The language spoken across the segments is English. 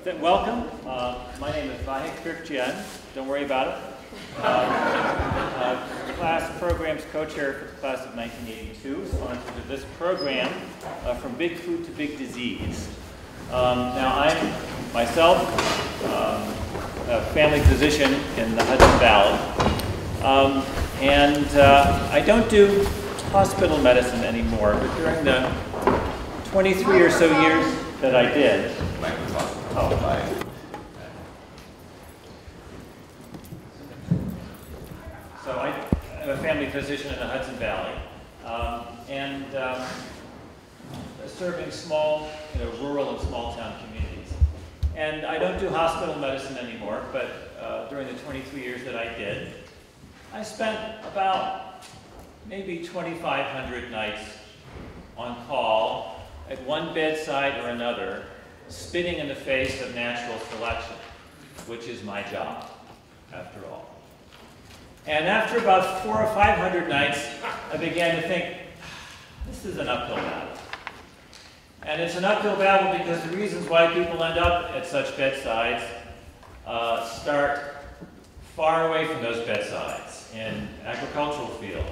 Welcome. My name is Vahid Kirkjian. Don't worry about it. Class programs co-chair for the class of 1982, sponsor of this program, From Big Food to Big Disease. Now, I'm myself a family physician in the Hudson Valley, and I don't do hospital medicine anymore, but during the 23 or so years that I did, so I'm a family physician in the Hudson Valley, and serving small, rural and small town communities. And I don't do hospital medicine anymore, but during the 23 years that I did, I spent about maybe 2,500 nights on call at one bedside or another, spitting in the face of natural selection, which is my job, after all. And after about 400 or 500 nights, I began to think, this is an uphill battle. And it's an uphill battle because the reasons why people end up at such bedsides start far away from those bedsides, in agricultural fields,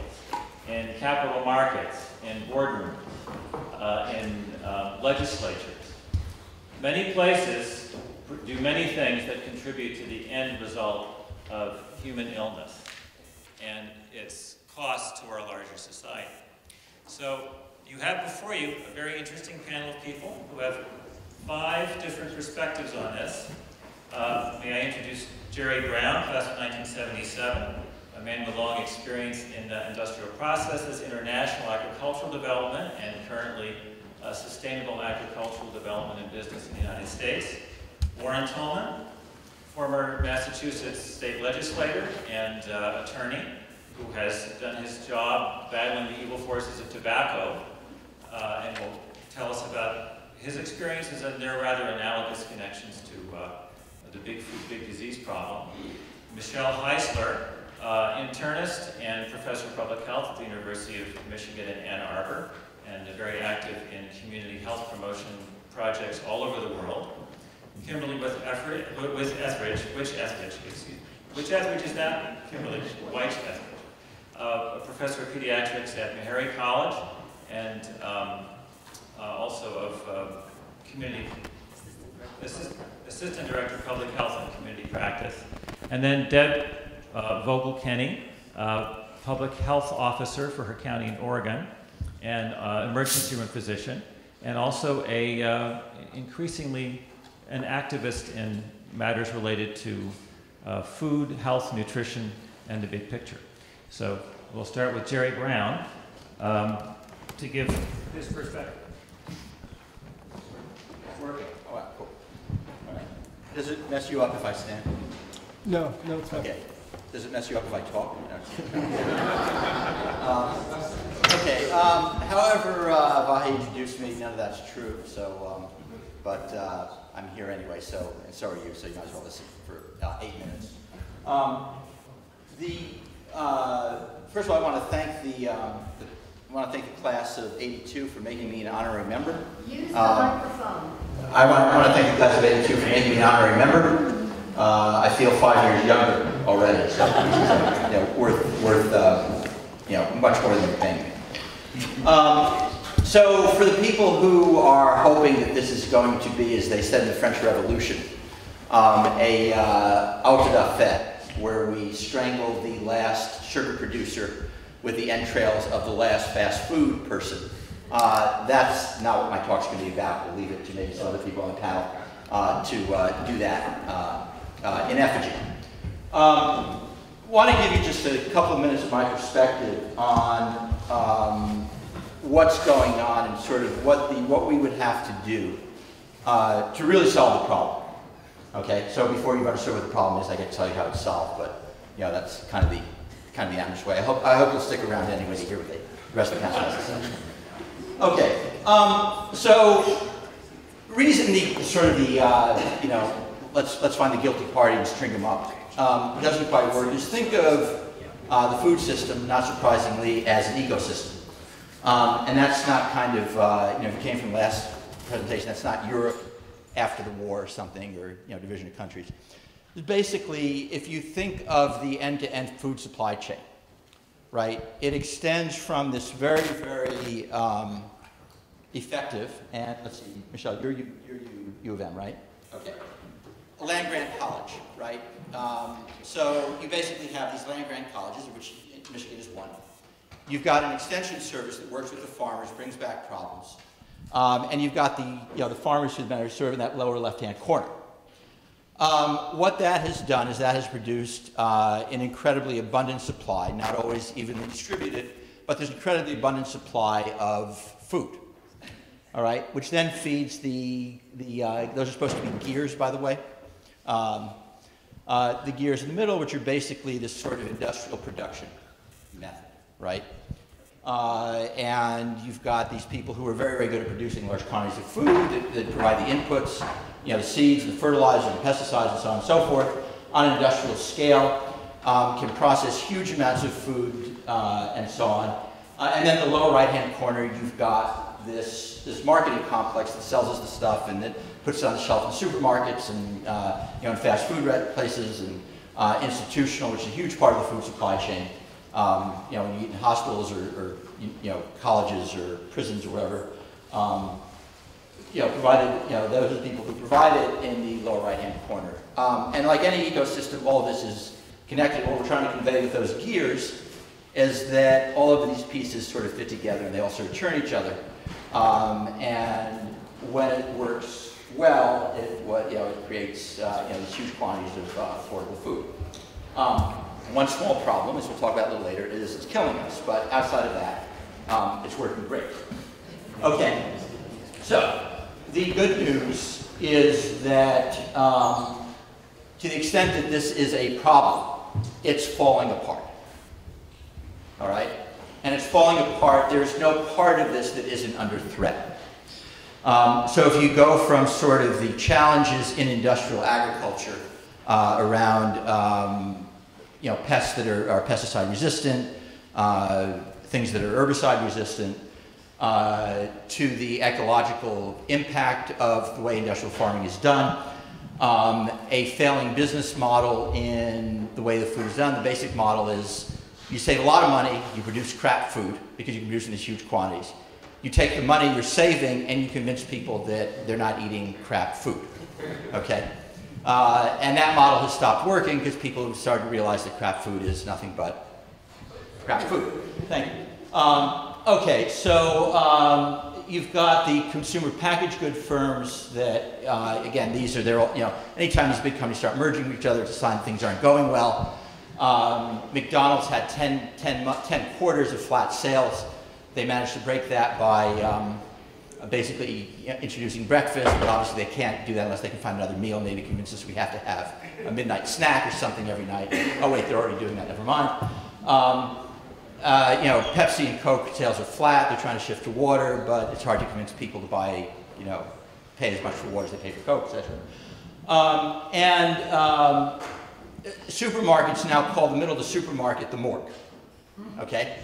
in capital markets, in boardrooms, in legislatures. Many places do many things that contribute to the end result of human illness and its cost to our larger society. So you have before you a very interesting panel of people who have 5 different perspectives on this. May I introduce Jerry Brown, class of 1977, a man with long experience in industrial processes, international agricultural development, and currently sustainable agricultural development and business in the United States. Warren Tolman, former Massachusetts state legislator and attorney, who has done his job battling the evil forces of tobacco, and will tell us about his experiences and their rather analogous connections to the big food, big disease problem. Michelle Heisler, internist and professor of public health at the University of Michigan in Ann Arbor, and very active in community health promotion projects all over the world. Kimberly Etheridge, which Etheridge is that? Kimberly White Etheridge, a professor of pediatrics at Meharry College, and also of community assistant director of public health and community practice. And then Deb Vogel-Kenny, public health officer for her county in Oregon, and emergency room physician, and also increasingly an activist in matters related to food, health, nutrition, and the big picture. So we'll start with Jerry Brown to give his perspective. It's working. Oh, wow, cool. All right. Does it mess you up if I stand? No, it's fine. Okay. Does it mess you up if I talk? Okay. However, Vahi introduced me. None of that's true. So, but I'm here anyway. So, and so are you. So you might as well listen for 8 minutes. First of all, I want to thank the class of '82 for making me an honorary member. Use the microphone. I want to thank the class of '82 for making me an honorary member. I feel 5 years younger already, so worth much more than you're paying me. So for the people who are hoping that this is going to be, as they said in the French Revolution, a auto da fete, where we strangle the last sugar producer with the entrails of the last fast food person. That's not what my talk's going to be about. We'll leave it to maybe some other people on the panel to do that in effigy. Want to give you just a couple of minutes of my perspective on what's going on and sort of what we would have to do to really solve the problem. Okay, so before you understand what the problem is, I get to tell you how it's solved, but that's kind of the amateur way. I hope you'll stick around anyway to hear what the rest of the panel has to say. Okay, so reason let's find the guilty party and string them up. Doesn't quite work. Just think of the food system, not surprisingly, as an ecosystem. And that's not kind of, if you came from the last presentation, that's not Europe after the war or something, or division of countries. Basically, if you think of the end-to-end food supply chain, right, it extends from this very, very effective, and let's see, Michelle, you're U of M, right? Okay. Land-grant college, right? So you basically have these land-grant colleges, of which Michigan is one. You've got an extension service that works with the farmers, brings back problems. And you've got the farmers who are served in that lower left-hand corner. What that has done is that has produced an incredibly abundant supply, not always evenly distributed, but there's an incredibly abundant supply of food. All right, which then feeds those are supposed to be gears, by the way. The gears in the middle, which are basically this sort of industrial production method, right? And you've got these people who are very, very good at producing large quantities of food that provide the inputs, the seeds, the fertilizer, the pesticides, and so on and so forth, on an industrial scale, can process huge amounts of food, and so on. And then the lower right-hand corner, you've got this marketing complex that sells us the stuff and that puts it on the shelf in supermarkets and in fast food places, and institutional, which is a huge part of the food supply chain. When you eat in hospitals or colleges or prisons or whatever, provided, those are the people who provide it in the lower right-hand corner. And like any ecosystem, all of this is connected. What we're trying to convey with those gears is that all of these pieces sort of fit together and they all sort of churn each other. And when it works well, it creates these huge quantities of affordable food. One small problem, as we'll talk about a little later, is it's killing us. But outside of that, it's working great. Okay, so the good news is that to the extent that this is a problem, it's falling apart. All right? And it's falling apart. There's no part of this that isn't under threat. So if you go from sort of the challenges in industrial agriculture around pests that are pesticide resistant, things that are herbicide resistant, to the ecological impact of the way industrial farming is done, a failing business model in the way the food is done. The basic model is you save a lot of money, you produce crap food because you can produce in these huge quantities. You take the money you're saving and you convince people that they're not eating crap food, okay? And that model has stopped working because people have started to realize that crap food is nothing but crap food. Thank you. Okay, so you've got the consumer packaged good firms that, again, they're all, anytime these big companies start merging with each other, it's a sign things aren't going well. McDonald's had 10 quarters of flat sales. They managed to break that by basically introducing breakfast, but obviously they can't do that unless they can find another meal, maybe convince us we have to have a midnight snack or something every night. Oh wait, they're already doing that, never mind. Pepsi and Coke sales are flat, they're trying to shift to water, but it's hard to convince people to buy, pay as much for water as they pay for Coke, etc. Supermarkets now call the middle of the supermarket the morgue, okay?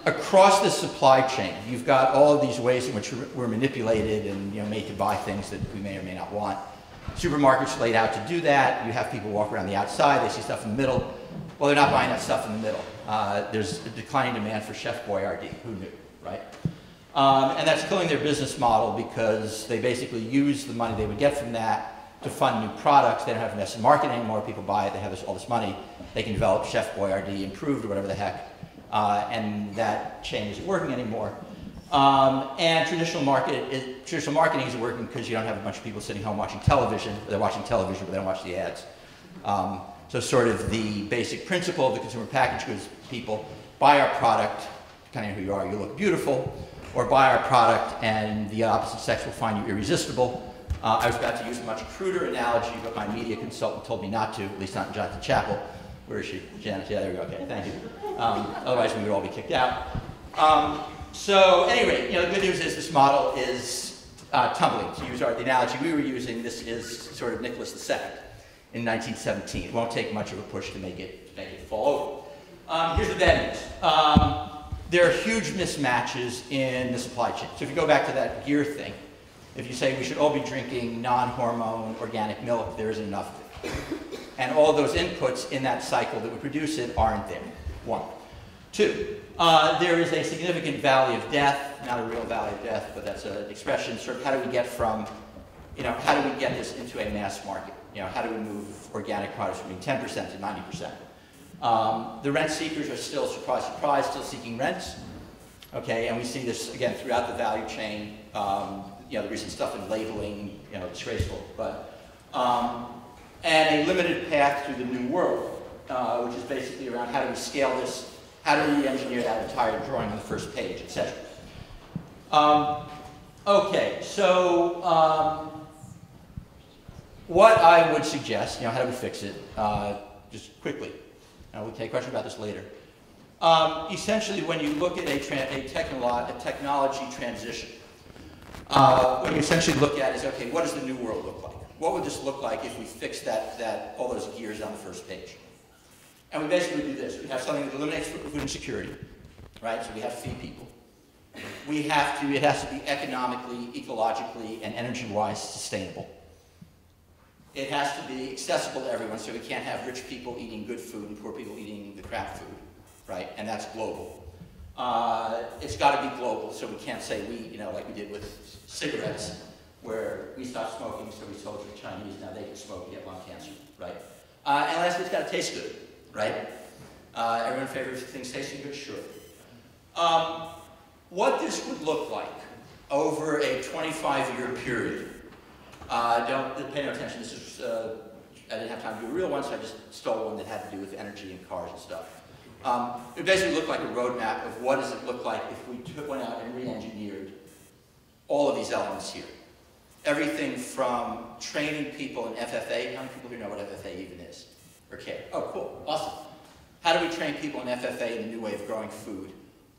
Across the supply chain, you've got all of these ways in which we're manipulated and made to buy things that we may or may not want. Supermarkets laid out to do that. You have people walk around the outside, they see stuff in the middle. Well, they're not buying that stuff in the middle. There's a declining demand for Chef Boyardee, who knew, right? And that's killing their business model because they basically use the money they would get from that to fund new products. They don't have to invest in marketing anymore. People buy it, they have all this money. They can develop Chef Boyardee improved or whatever the heck. And that chain isn't working anymore. And traditional marketing isn't working because you don't have a bunch of people sitting home watching television. They're watching television, but they don't watch the ads. So sort of the basic principle of the consumer packaged goods people buy our product, depending on who you are, you look beautiful, or buy our product and the opposite sex will find you irresistible. I was about to use a much cruder analogy, but my media consultant told me not to, at least not in Jonathan Chapel. Where is she? Janet, yeah, there we go, okay, thank you. Otherwise we would all be kicked out. So anyway, the good news is this model is tumbling. To use the analogy we were using, this is sort of Nicholas II in 1917. It won't take much of a push to make it fall over. Here's the bad news. There are huge mismatches in the supply chain. So if you go back to that gear thing, If you say we should all be drinking non-hormone organic milk, there isn't enough of it. And all those inputs in that cycle that would produce it aren't there, one. Two, there is a significant valley of death, not a real valley of death, but that's an expression, sort of how do we get from, how do we get this into a mass market? How do we move organic products from being 10% to 90%? The rent seekers are still, surprise, surprise, still seeking rents. Okay, and we see this, again, throughout the value chain. The recent stuff in labeling, disgraceful. But, and a limited path through the new world, which is basically around how do we scale this, how do we engineer that entire drawing on the first page, etc. Okay, so what I would suggest, how do we fix it, just quickly. We'll take a question about this later. Essentially, when you look at a technology transition, what you essentially look at is, okay, what does the new world look like? What would this look like if we fixed all those gears on the first page? And we basically do this. We have something that eliminates food insecurity, right? So we have to feed people. It has to be economically, ecologically, and energy-wise sustainable. It has to be accessible to everyone, so we can't have rich people eating good food and poor people eating the crap food, right? And that's global. It's got to be global, so we can't say like we did with cigarettes, where we stopped smoking, so we sold to the Chinese, now they can smoke and get lung cancer, right? And lastly, it's got to taste good, right? Everyone in favor of things tasting good? Sure. What this would look like over a 25-year period, don't pay no attention, this is, I didn't have time to do a real one, so I just stole one that had to do with energy and cars and stuff. It basically looked like a roadmap of what does it look like if we went out and re-engineered all of these elements here. Everything from training people in FFA. How many people here know what FFA even is? Or care? Oh, cool, awesome. How do we train people in FFA in a new way of growing food?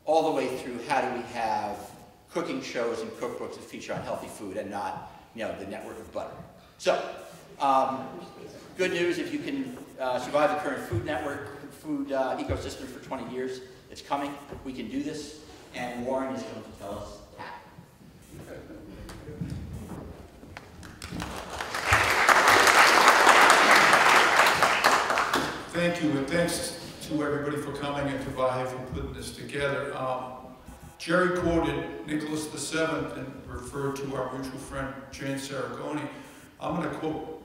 All the way through how do we have cooking shows and cookbooks that feature on healthy food and not, the network of butter. So, good news, if you can survive the current food ecosystem for 20 years, it's coming. We can do this, and Warren is going to tell us how. Thank you, and thanks to everybody for coming and to Vahe for putting this together. Jerry quoted Nicholas VII and referred to our mutual friend Jan Saragoni. I'm going to quote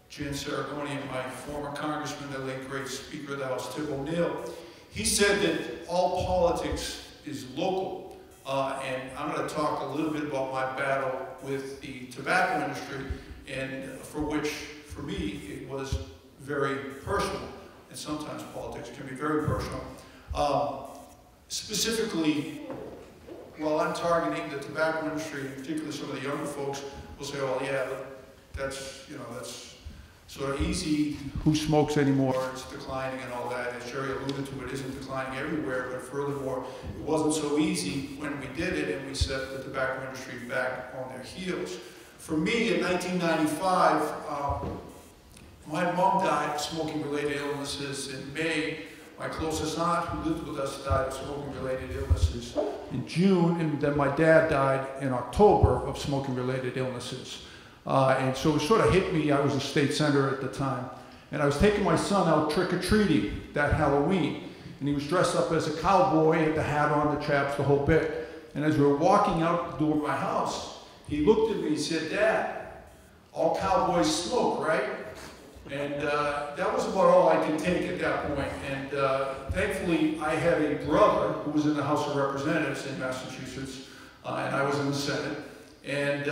Jan Saragoni and my former congressman, the late great Speaker of the House, Tip O'Neill. He said that all politics is local, and I'm going to talk a little bit about my battle with the tobacco industry, and for which, for me, it was very personal, and sometimes politics can be very personal. Specifically, while I'm targeting the tobacco industry, and particularly some of the younger folks, will say, "Oh, yeah, that's sort of easy. Who smokes anymore? It's declining and all that." As Jerry alluded to, it isn't declining everywhere, but furthermore, it wasn't so easy when we did it, and we set the tobacco industry back on their heels. For me, in 1995, my mom died of smoking-related illnesses in May. My closest aunt who lived with us died of smoking-related illnesses in June, and then my dad died in October of smoking-related illnesses. And so it sort of hit me. I was a state senator at the time, and I was taking my son out trick-or-treating that Halloween, and he was dressed up as a cowboy, had the hat on, the chaps, the whole bit. And as we were walking out the door of my house, he looked at me and said, "Dad, all cowboys smoke, right?" And that was about all I could take at that point. And thankfully, I had a brother who was in the House of Representatives in Massachusetts, and I was in the Senate. And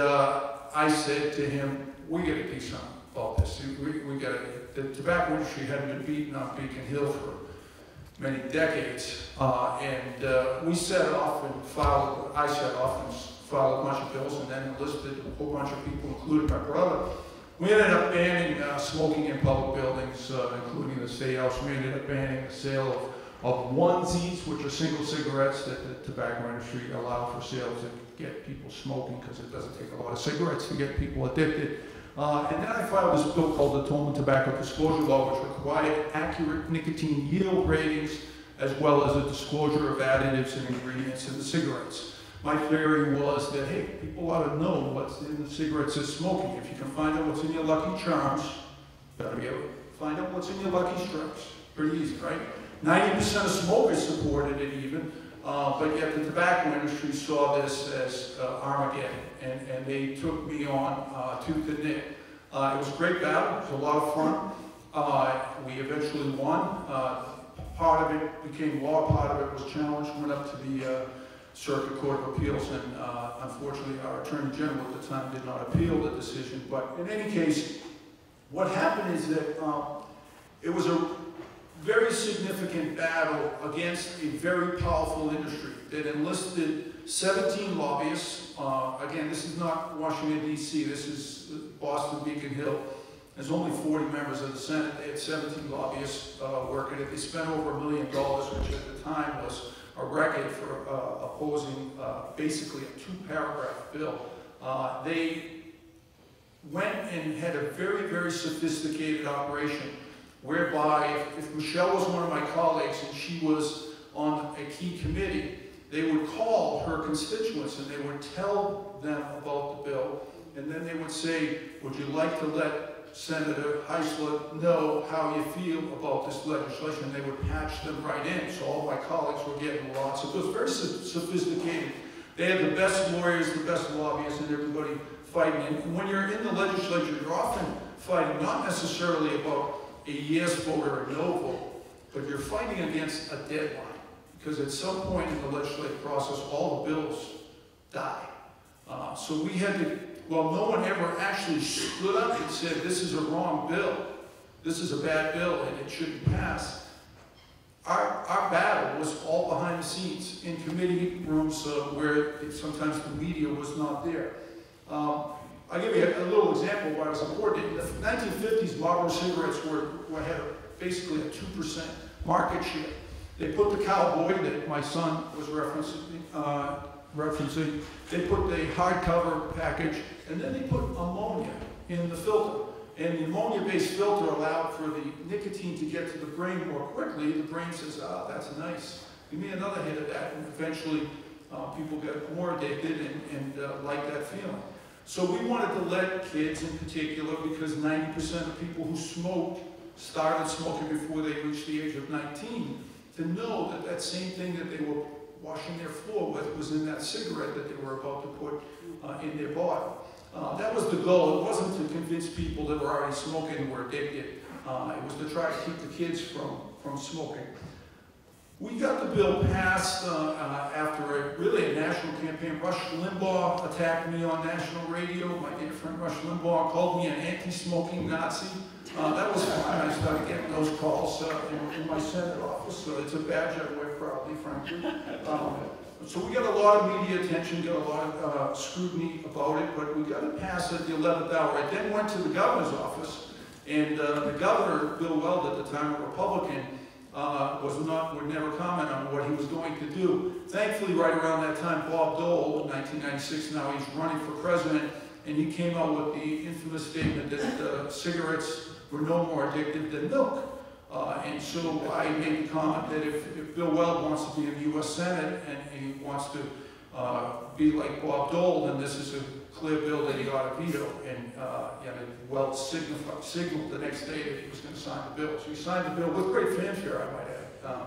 I said to him, "We got to do something about this. We got to." The tobacco industry hadn't been beaten on Beacon Hill for many decades, and we set off and filed. I set off and filed a bunch of bills, and then enlisted a whole bunch of people, including my brother. We ended up banning smoking in public buildings, including the State House. We ended up banning the sale of onesies, which are single cigarettes that the tobacco industry allow for sale to get people smoking, because it doesn't take a lot of cigarettes to get people addicted. And then I filed this bill called the Tobacco Tobacco Disclosure Law, which required accurate nicotine yield ratings, as well as a disclosure of additives and ingredients in the cigarettes. My theory was that, hey, people ought to know what's in the cigarettes they're smoking. If you can find out what's in your Lucky Charms, better be able to find out what's in your Lucky Strikes. Pretty easy, right? 90% of smokers supported it even, but yet the tobacco industry saw this as Armageddon, and they took me on tooth and nail. It was a great battle. It was a lot of fun. We eventually won. Part of it became law, part of it was challenged, went up to the Circuit Court of Appeals, and unfortunately our Attorney General at the time did not appeal the decision. But in any case, what happened is that it was a very significant battle against a very powerful industry that enlisted 17 lobbyists. Again, this is not Washington, D.C., this is Boston, Beacon Hill. There's only 40 members of the Senate. They had 17 lobbyists working it. They spent over $1 million, which at the time was a record for opposing basically a 2-paragraph bill. They went and had a very, very sophisticated operation whereby if Michelle was one of my colleagues and she was on a key committee, they would call her constituents and they would tell them about the bill, and then they would say, would you like to let Senator Heisler know how you feel about this legislation? And they would patch them right in. So all my colleagues were getting lots of, it was very sophisticated. They had the best lawyers, the best lobbyists, and everybody fighting. And when you're in the legislature, you're often fighting not necessarily about a yes vote or a no vote, but you're fighting against a deadline. Because at some point in the legislative process, all the bills die. So we had to, well, no one ever actually stood up and said, this is a wrong bill, this is a bad bill, and it shouldn't pass. Our battle was all behind the scenes in committee rooms where sometimes the media was not there. I'll give you a little example of why it was important. In the 1950s, Marlboro cigarettes had basically a 2% market share. They put the cowboy that my son was referencing, they put the hardcover package, and then they put ammonia in the filter. And the ammonia-based filter allowed for the nicotine to get to the brain more quickly. The brain says, ah, that's nice. Give me another hit of that. And eventually, people get more addicted and like that feeling. So we wanted to let kids in particular, because 90% of people who smoked started smoking before they reached the age of 19, to know that that same thing that they were washing their floor with was in that cigarette that they were about to put in their body. That was the goal. It wasn't to convince people that were already smoking and were addicted. It was to try to keep the kids from smoking. We got the bill passed after really a national campaign. Rush Limbaugh attacked me on national radio. My dear friend Rush Limbaugh called me an anti-smoking Nazi. That was fun. I started getting those calls in my Senate office. So it's a badge I wear proudly, frankly. So we got a lot of media attention, got a lot of scrutiny about it, but we got it passed at the 11th hour. I then went to the governor's office, and the governor, Bill Weld, at the time a Republican, would never comment on what he was going to do. Thankfully, right around that time, Bob Dole, in 1996, now he's running for president, and he came out with the infamous statement that cigarettes were no more addictive than milk. And so I made the comment that if Bill Weld wants to be in the U.S. Senate and he wants to be like Bob Dole, then this is a clear bill that he ought to veto. And Weld signaled the next day that he was going to sign the bill. So he signed the bill with great fanfare, I might add.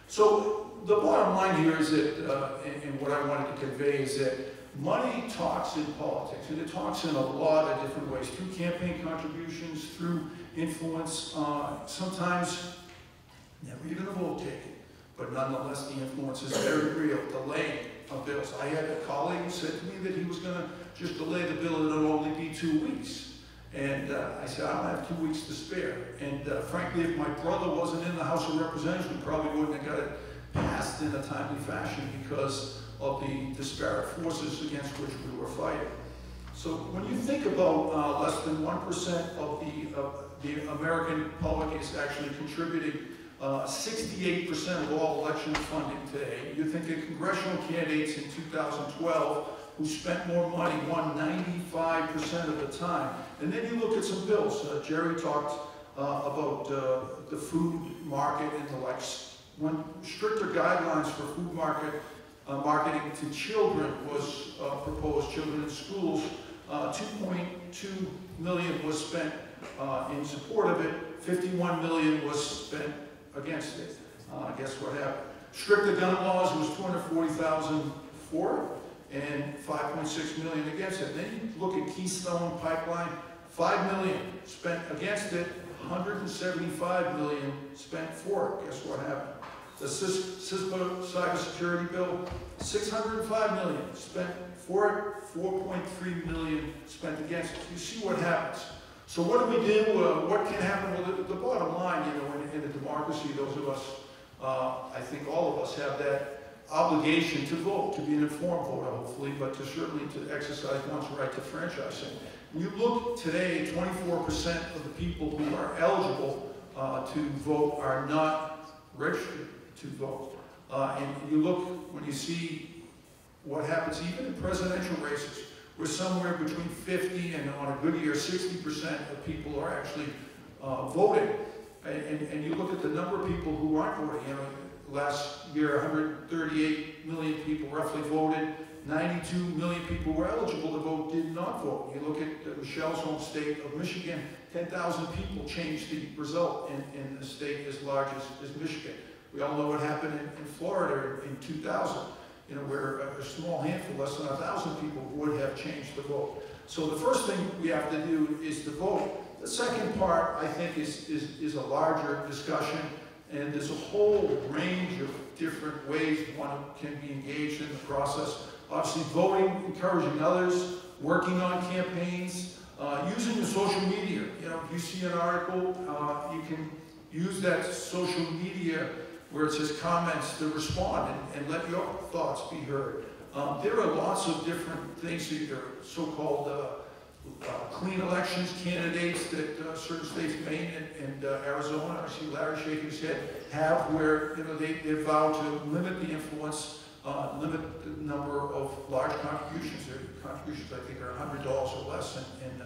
So the bottom line here is that, and what I wanted to convey is that money talks in politics, and it talks in a lot of different ways, through campaign contributions, through influence, sometimes never even a vote taken, but nonetheless the influence is very real, delaying of bills. I had a colleague who said to me that he was going to just delay the bill and it'll only be 2 weeks. And I said, I don't have 2 weeks to spare. And frankly, if my brother wasn't in the House of Representatives, we probably wouldn't have got it passed in a timely fashion because of the disparate forces against which we were fighting. So when you think about less than 1% of the American public is actually contributing 68% of all election funding today. You think of congressional candidates in 2012 who spent more money, won 95% of the time. And then you look at some bills. Jerry talked about the food market and the likes. When stricter guidelines for food market Marketing to children was proposed, children in schools. 2.2 million was spent in support of it. 51 million was spent against it. Guess what happened? Stricter gun laws was 240,000 for it, and 5.6 million against it. Then you look at Keystone Pipeline, 5 million spent against it, 175 million spent for it. Guess what happened? The CISPA cybersecurity bill, 605 million spent for it, 4.3 million spent against it. You see what happens. So what do we do? What can happen? Well, the bottom line, you know, in a democracy, those of us, I think all of us have that obligation to vote, to be an informed voter, hopefully, but to certainly to exercise one's right to franchising. When you look today, 24% of the people who are eligible to vote are not registered to vote. And you look, when you see what happens even in presidential races, we're somewhere between 50 and on a good year, 60% of people are actually voting. And you look at the number of people who aren't voting. You know, last year, 138 million people roughly voted. 92 million people who were eligible to vote did not vote. You look at Michelle's home state of Michigan, 10,000 people changed the result in a state as large as Michigan. We all know what happened in Florida in 2000, you know, where a small handful, less than 1,000 people would have changed the vote. So the first thing we have to do is to vote. The second part, I think, is a larger discussion, and there's a whole range of different ways one can be engaged in the process. Obviously, voting, encouraging others, working on campaigns, using the social media. You know, if you see an article, you can use that social media where it says comments to respond and let your thoughts be heard. There are lots of different things, either so-called clean elections candidates that certain states, Maine and Arizona, I see Larry shaking his head, have, where, you know, they vow to limit the influence, limit the number of large contributions. Their contributions, I think, are $100 or less, and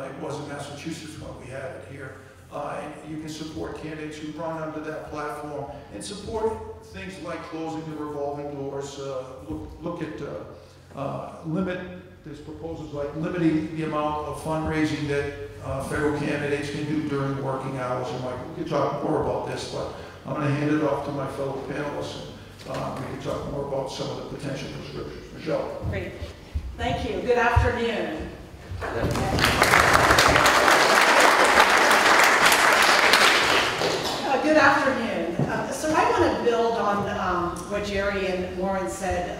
it was in Massachusetts when we had it here. And you can support candidates who run under that platform, and support things like closing the revolving doors. Look at limit. There's proposals like limiting the amount of fundraising that federal candidates can do during working hours. And Mike, we could talk more about this, but I'm going to hand it off to my fellow panelists, and we can talk more about some of the potential prescriptions. Michelle. Great. Thank you. Good afternoon. Good afternoon. So I want to build on what Jerry and Lauren said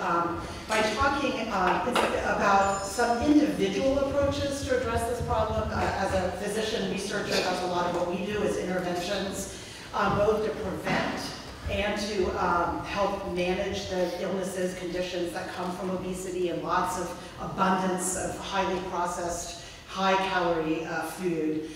by talking about some individual approaches to address this problem. As a physician researcher, that's a lot of what we do is interventions, both to prevent and to help manage the illnesses, conditions that come from obesity and lots of abundance of highly processed, high-calorie food.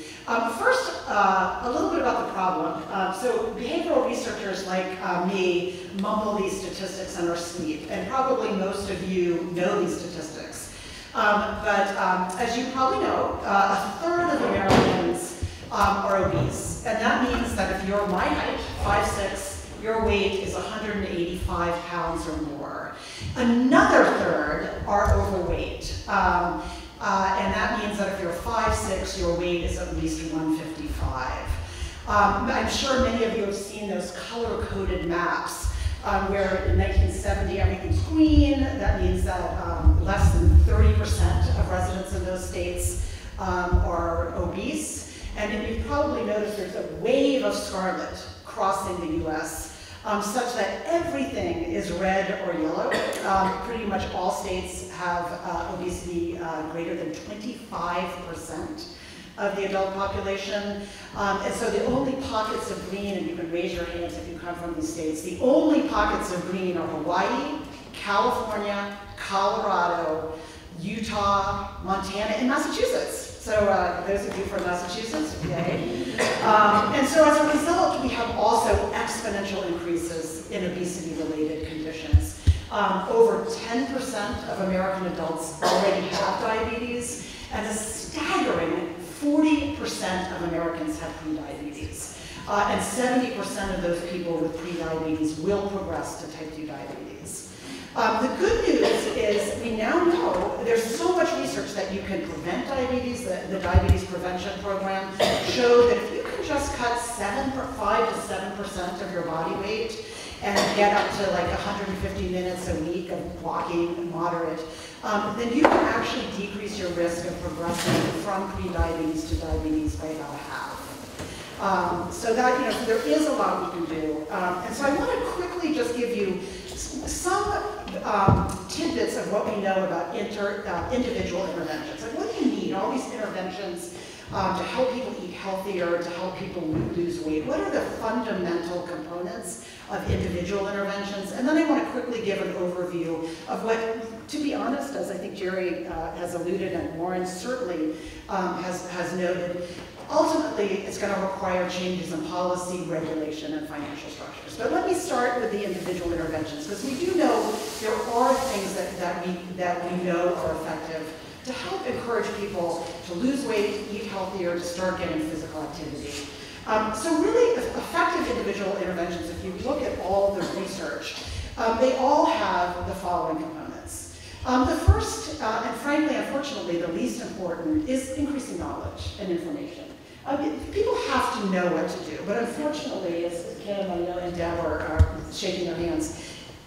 First, a little bit about the problem. So behavioral researchers like me mumble these statistics in our sleep, and probably most of you know these statistics. But as you probably know, a third of Americans are obese, and that means that if you're my height, 5'6", your weight is 185 pounds or more. Another third are overweight. And that means that if you're 5'6", your weight is at least 155. I'm sure many of you have seen those color-coded maps where in 1970 everything's green. That means that less than 30% of residents in those states are obese. And you've probably noticed there's a wave of scarlet crossing the US. Such that everything is red or yellow. Pretty much all states have obesity greater than 25% of the adult population. And so the only pockets of green, and you can raise your hands if you come from these states, the only pockets of green are Hawaii, California, Colorado, Utah, Montana, and Massachusetts. So those of you from Massachusetts, yay. And so as a result, we have also exponential increases in obesity-related conditions. Over 10% of American adults already have diabetes, and a staggering 40% of Americans have prediabetes. And 70% of those people with prediabetes will progress to type 2 diabetes. The good news is we now know there's so much research that you can prevent diabetes. The Diabetes Prevention Program showed that if you can just cut 5 to 7% of your body weight and get up to like 150 minutes a week of walking, moderate, then you can actually decrease your risk of progressing from pre-diabetes to diabetes by about half. So that, so there is a lot we can do. And so I want to quickly just give you some tidbits of what we know about individual interventions. Like, what do you need? All these interventions to help people eat healthier, to help people lose weight. What are the fundamental components of individual interventions? And then I want to quickly give an overview of what, to be honest, as I think Jerry has alluded and Warren certainly has noted, ultimately it's going to require changes in policy, regulation, and financial structures. But let me start with the individual interventions, because we do know there are things that we know are effective to help encourage people to lose weight, eat healthier, to start getting physical activity. So really effective individual interventions, if you look at all the research, they all have the following components. The first, and frankly, unfortunately, the least important, is increasing knowledge and information. People have to know what to do, but unfortunately, as Kim and Deb are shaking their hands,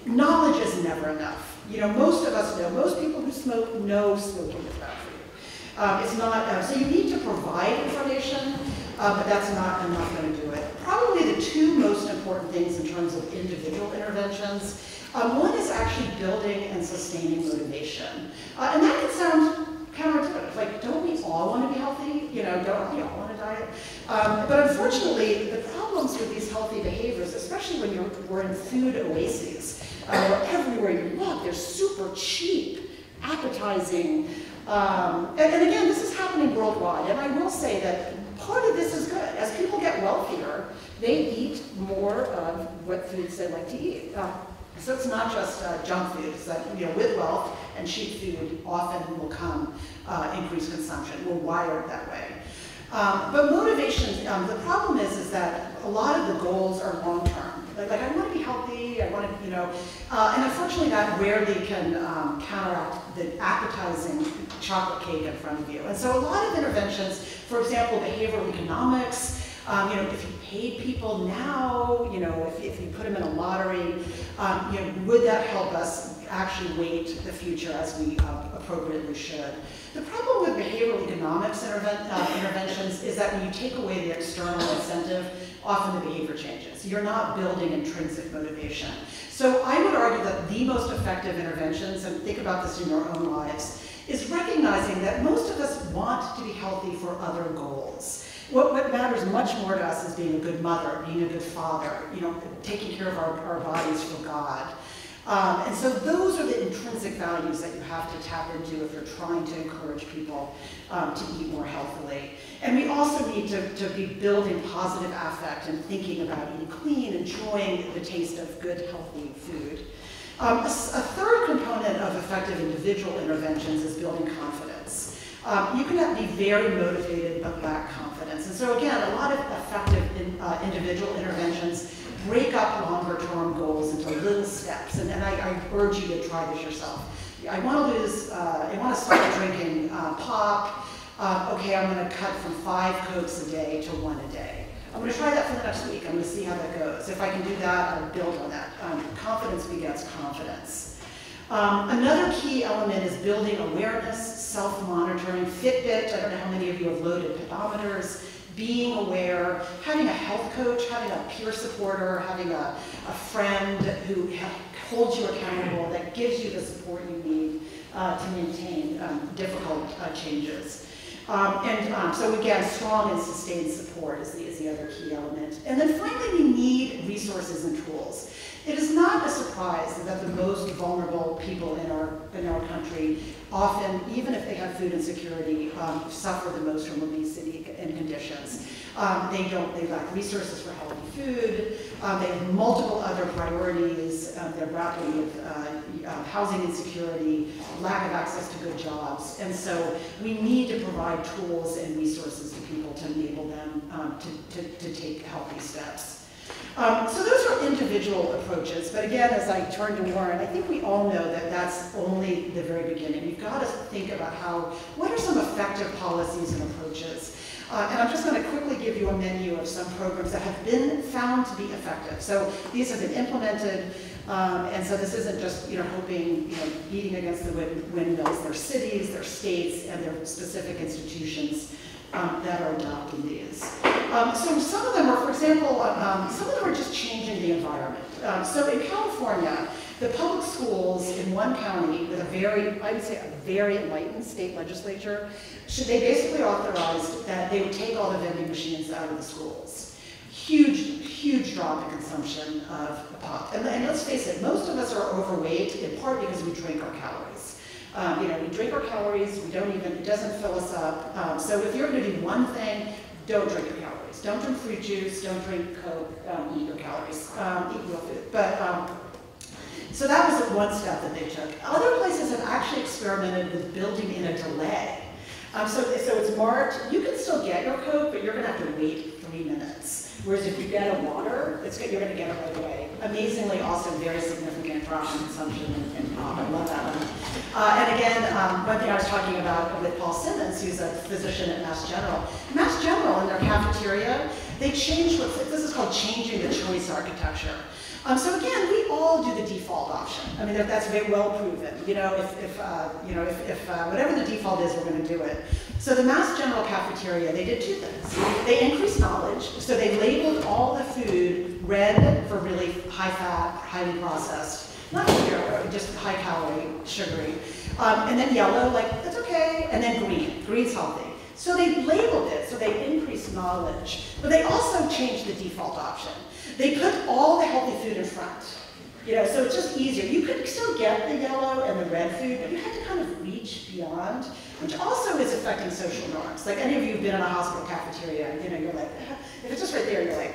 knowledge is never enough. Most of us know, most people who smoke know smoking is bad for you. It's not, so you need to provide information, but that's not enough going to do it. Probably the two most important things in terms of individual interventions, one is actually building and sustaining motivation. And that can sound counterintuitive, like, don't we all want to be healthy? Don't we all want to diet? But unfortunately, the problems with these healthy behaviors, especially when we're in food oases, where everywhere you look, they're super cheap, appetizing. And again, this is happening worldwide. And I will say that part of this is good. As people get wealthier, they eat more of what foods they like to eat. So it's not just junk food. It's that, with wealth and cheap food often will come increased consumption. We're wired that way. But motivation, the problem is that a lot of the goals are long-term. Like, I want to be healthy, I want to, and unfortunately that rarely can counteract the appetizing chocolate cake in front of you. And so a lot of interventions, for example, behavioral economics, if you paid people now, if you put them in a lottery, would that help us actually weight the future as we appropriately should? The problem with behavioral economics interventions is that when you take away the external incentive, often the behavior changes. You're not building intrinsic motivation. So I would argue that the most effective interventions, and think about this in your own lives, is recognizing that most of us want to be healthy for other goals. What matters much more to us is being a good mother, being a good father, taking care of our bodies for God. And so those are the intrinsic values that you have to tap into if you're trying to encourage people to eat more healthily. And we also need to be building positive affect and thinking about eating clean, enjoying the taste of good, healthy food. A third component of effective individual interventions is building confidence. You can be very motivated but lack confidence. And so again, a lot of effective individual interventions break up longer-term goals into little steps. And I urge you to try this yourself. I want to start drinking pop. Okay, I'm going to cut from 5 Cokes a day to 1 a day. I'm going to try that for the next week. I'm going to see how that goes. If I can do that, I'll build on that. Confidence begets confidence. Another key element is building awareness, self-monitoring. Fitbit, I don't know how many of you have loaded pedometers. Being aware, having a health coach, having a peer supporter, having a friend who holds you accountable, that gives you the support you need to maintain difficult changes. So again, strong and sustained support is the other key element. And then finally, we need resources and tools. It is not a surprise that the most vulnerable people in our country often, even if they have food insecurity, suffer the most from obesity and conditions. They lack resources for healthy food. They have multiple other priorities. They're grappling with housing insecurity, lack of access to good jobs. And so we need to provide tools and resources to people to enable them to take healthy steps. So those are individual approaches, but again, as I turn to Warren, I think we all know that that's only the very beginning. You've got to think about what are some effective policies and approaches? And I'm just going to quickly give you a menu of some programs that have been found to be effective. So these have been implemented, and so this isn't just hoping, beating against the windmills. There are cities, there are states, and there are specific institutions that are adopting these. So some of them are, for example, some of them are just changing the environment. So in California, the public schools in one county with I would say a very enlightened state legislature, they basically authorized that they would take all the vending machines out of the schools. Huge drop in consumption of pop. And let's face it, most of us are overweight in part because we drink our calories. We drink our calories, it doesn't fill us up. So if you're going to do one thing, don't drink your calories. Don't drink fruit juice, don't drink Coke, eat your calories, eat real food. So that was one step that they took. Other places have actually experimented with building in a delay. So it's marked, you can still get your Coke, but you're going to have to wait 3 minutes. Whereas if you get a water, you're going to get it right away. Amazingly, also very significant drop in consumption in pop. I love that one. And again, one thing I was talking about with Paul Simmons, who's a physician at Mass General. Mass General, in their cafeteria, they changed this is called changing the choice architecture. So again, we all do the default option. I mean, that's very well proven. If whatever the default is, we're going to do it. So the Mass General cafeteria, they did 2 things. They increased knowledge, so they labeled all the food red for really high fat, highly processed, not sugar, just high calorie, sugary, and then yellow, like that's okay, and then green's healthy. So they labeled it, so they increased knowledge, but they also changed the default option. They put all the healthy food in front. So it's just easier. You could still get the yellow and the red food, but you had to kind of reach beyond, which also is affecting social norms. Like any of you have been in a hospital cafeteria, you're like, if it's just right there, you're like,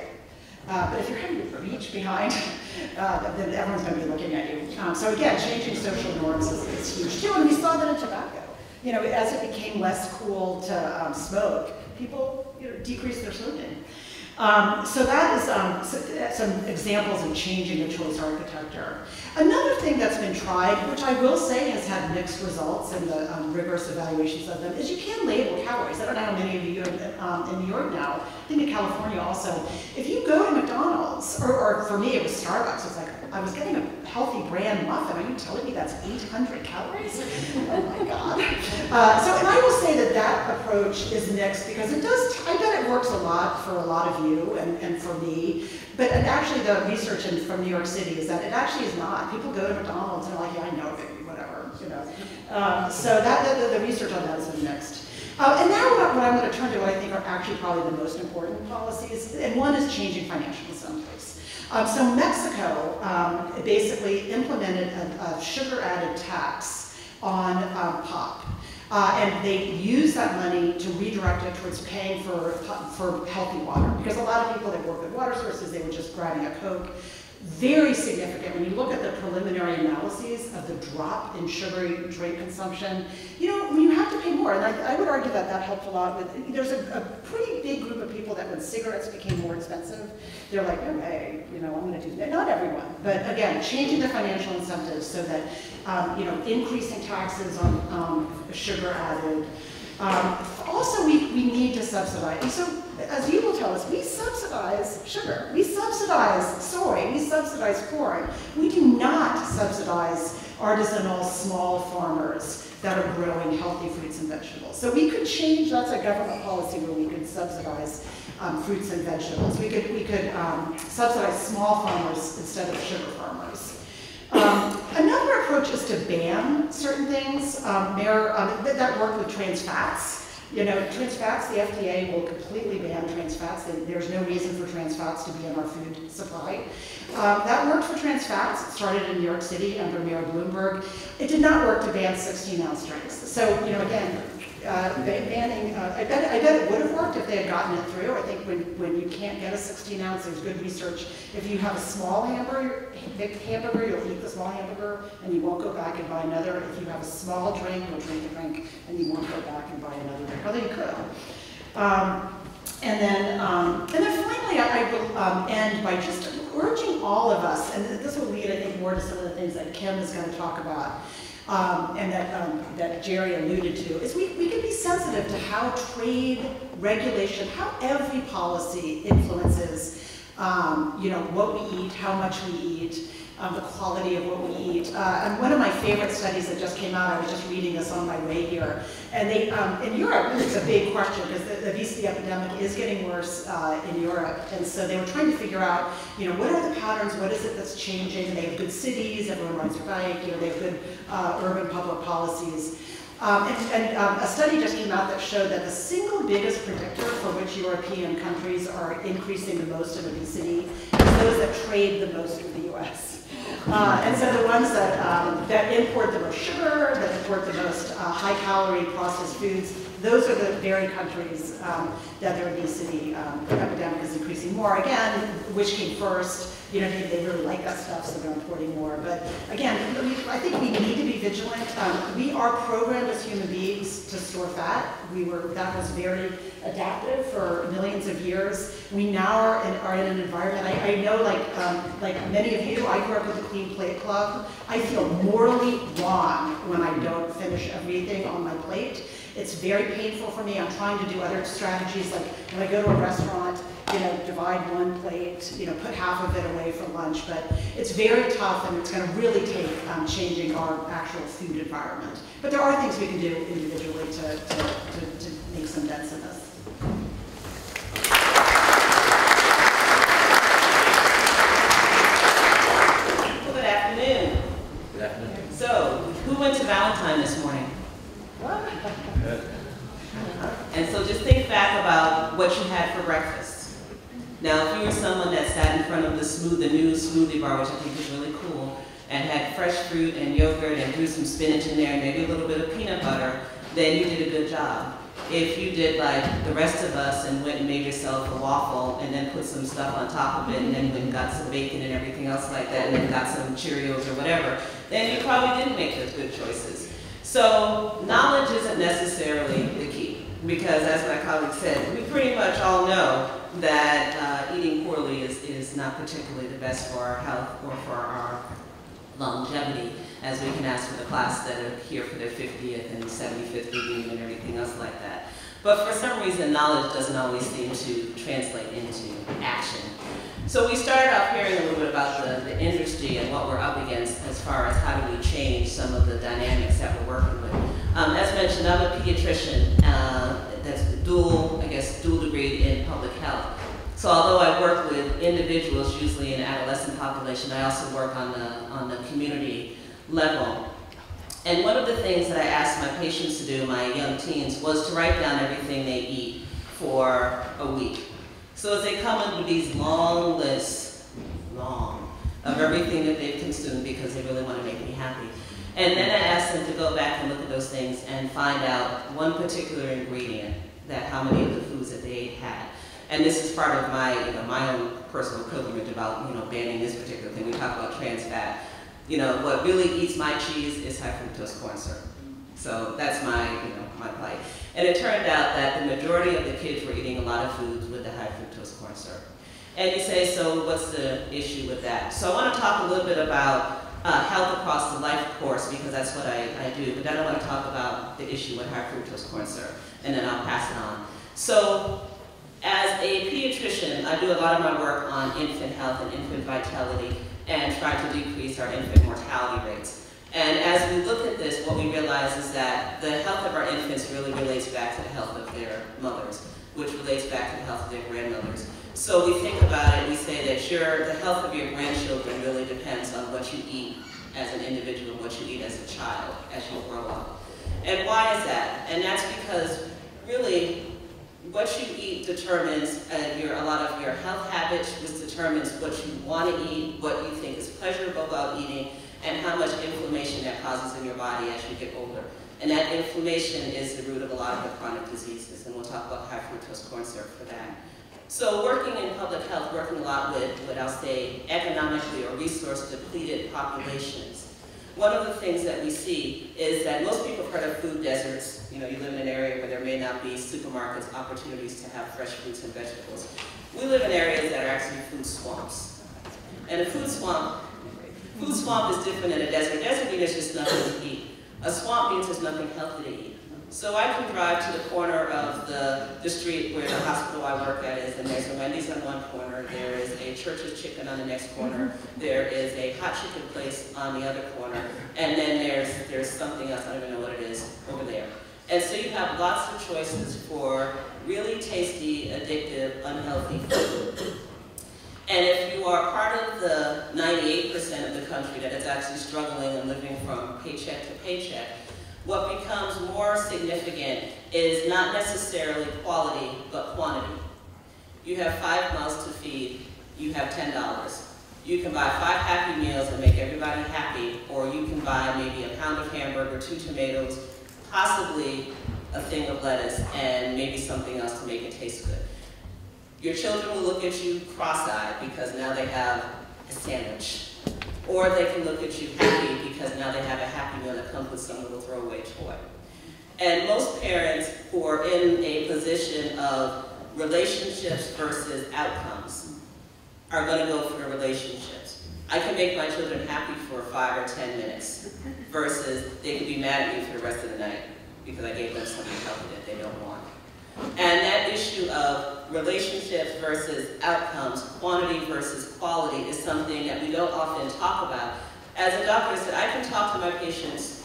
but if you're having to reach behind, then everyone's going to be looking at you. So again, changing social norms is huge too, and we saw that in tobacco. As it became less cool to smoke, people decreased their smoking. So that is some examples of changing the choice architecture. Another thing that's been tried, which I will say has had mixed results in the rigorous evaluations of them, is you can label calories. I don't know how many of you in New York now, I think in California also. If you go to McDonald's, or for me it was Starbucks, it's like, I was getting a healthy brand muffin. Are you telling me that's 800 calories? Oh my God. And I will say that approach is mixed because I bet it works a lot for a lot of you and for me. But actually the research from New York City is that it actually is not. People go to McDonald's and they're like, yeah, I know, baby, whatever, So the research on that has been mixed. And now what I'm going to turn to, what I think are actually probably the most important policies, and one is changing financial incentives. So Mexico basically implemented a sugar-added tax on pop. And they use that money to redirect it towards paying for healthy water. Because a lot of people that work with water sources, they were just grabbing a Coke. Very significant. When you look at the preliminary analyses of the drop in sugary drink consumption, you have to pay more. And I would argue that helped a lot with, there's a pretty big group of people that when cigarettes became more expensive, they're like, no way, I'm going to do that. Not everyone, but again, changing the financial incentives so that, increasing taxes on sugar added. Also, we need to subsidize. And so, as you will tell us, we subsidize sugar. We subsidize soy. We subsidize corn. We do not subsidize artisanal small farmers that are growing healthy fruits and vegetables. So we could change, that's a government policy where we could subsidize fruits and vegetables. We could subsidize small farmers instead of sugar farmers. Another approach is to ban certain things. That work with trans fats. Trans fats, the FDA will completely ban trans fats. There's no reason for trans fats to be in our food supply. That worked for trans fats. It started in New York City under Mayor Bloomberg. It did not work to ban 16-ounce drinks. So, again, banning, I bet it would have worked if they had gotten it through. I think when you can't get a 16-ounce, there's good research. If you have a small hamburger, you'll eat the small hamburger and you won't go back and buy another. If you have a small drink, you'll drink a drink and you won't go back and buy another drink. Although you could. And then finally, I will end by just urging all of us, and this will lead, I think, more to some of the things that Kim is going to talk about, and that Jerry alluded to, is we can be sensitive to how trade, regulation, how every policy influences what we eat, how much we eat, the quality of what we eat. And one of my favorite studies that just came out, I was just reading this on my way here, and they, in Europe, it's a big question because the obesity epidemic is getting worse in Europe, and so they were trying to figure out, what are the patterns, what is it that's changing? They have good cities, everyone rides their bike, they have good urban public policies. A study just came out that showed that the single biggest predictor for which European countries are increasing the most in obesity is those that trade the most with the U.S. And so the ones that import the most sugar, that import the most high-calorie processed foods, those are the very countries that their obesity epidemic is increasing more. Again, which came first? They really like that stuff, so they're importing more. But again, I think we need to be vigilant. We are programmed as human beings to store fat. That was very adaptive for millions of years. We now are in an environment. I know, like many of you, I grew up with the Clean Plate Club. I feel morally wrong when I don't finish everything on my plate. It's very painful for me. I'm trying to do other strategies, like when I go to a restaurant, divide one plate, put half of it away for lunch. But it's very tough, and it's going to really take changing our actual food environment. But there are things we can do individually to make some dents in this. Well, good afternoon. Good afternoon. So, who went to Valentine this morning? And so just think back about what you had for breakfast. Now, if you were someone that sat in front of the new smoothie bar, which I think is really cool, and had fresh fruit and yogurt and threw some spinach in there and maybe a little bit of peanut butter, then you did a good job. If you did like the rest of us and went and made yourself a waffle and then put some stuff on top of it and then went and got some bacon and everything else like that and then got some Cheerios or whatever, then you probably didn't make those good choices. So knowledge isn't necessarily the key, because as my colleague said, we pretty much all know that eating poorly is not particularly the best for our health or for our longevity, as we can ask for the class that are here for their 50th and 75th reunion and everything else like that. But for some reason, knowledge doesn't always seem to translate into action. So we started off hearing a little bit about the industry and what we're up against as far as how do we change some of the dynamics that we're working with. As mentioned, I'm a pediatrician that's dual degree in public health. So although I work with individuals, usually in adolescent population, I also work on the community level. And one of the things that I asked my patients to do, my young teens, was to write down everything they eat for a week. So as they come in with these long lists, of everything that they've consumed because they really want to make me happy. And then I asked them to go back and look at those things and find out one particular ingredient that how many of the foods that they ate had. And this is part of my, my own personal pilgrimage about, banning this particular thing. We talk about trans fat. What really eats my cheese is high fructose corn syrup. So that's my, my plight. And it turned out that the majority of the kids were eating a lot of foods with the high fructose corn syrup. And you say, so what's the issue with that? So I want to talk a little bit about health across the life course, because that's what I do. But then I want to talk about the issue with high fructose corn syrup, and then I'll pass it on. So as a pediatrician, I do a lot of my work on infant health and infant vitality and try to decrease our infant mortality rates. And as we look at this, what we realize is that the health of our infants really relates back to the health of their mothers, which relates back to the health of their grandmothers. So we think about it, we say that the health of your grandchildren really depends on what you eat as an individual, what you eat as a child, as you grow up. And why is that? And that's because really what you eat determines a lot of your health habits, which determines what you want to eat, what you think is pleasurable about eating, and how much inflammation that causes in your body as you get older. And that inflammation is the root of a lot of the chronic diseases, and we'll talk about high fructose corn syrup for that. So working in public health, working a lot with what I'll say economically or resource depleted populations, one of the things that we see is that most people have heard of food deserts. You know, you live in an area where there may not be supermarkets, opportunities to have fresh fruits and vegetables. We live in areas that are actually food swamps. And a food swamp is different than a desert. A desert means there's just nothing to eat. A swamp means there's nothing healthy to eat. So I can drive to the corner of the street where the hospital I work at is, and there's a Wendy's on one corner, there is a Church's Chicken on the next corner, there is a hot chicken place on the other corner, and then there's something else, I don't even know what it is, over there. And so you have lots of choices for really tasty, addictive, unhealthy food. And if you are part of the 98% of the country that is actually struggling and living from paycheck to paycheck, what becomes more significant is not necessarily quality, but quantity. You have 5 mouths to feed, you have $10. You can buy 5 Happy Meals and make everybody happy, or you can buy maybe a pound of hamburger, 2 tomatoes, possibly a thing of lettuce, and maybe something else to make it taste good. Your children will look at you cross-eyed because now they have a sandwich. Or they can look at you happy because now they have a Happy Meal that comes with some little throwaway toy. And most parents who are in a position of relationships versus outcomes are going to go for the relationships. I can make my children happy for 5 or 10 minutes versus they can be mad at me for the rest of the night because I gave them something healthy that they don't want. And that issue of relationships versus outcomes, quantity versus quality, is something that we don't often talk about. As a doctor said, I can talk to my patients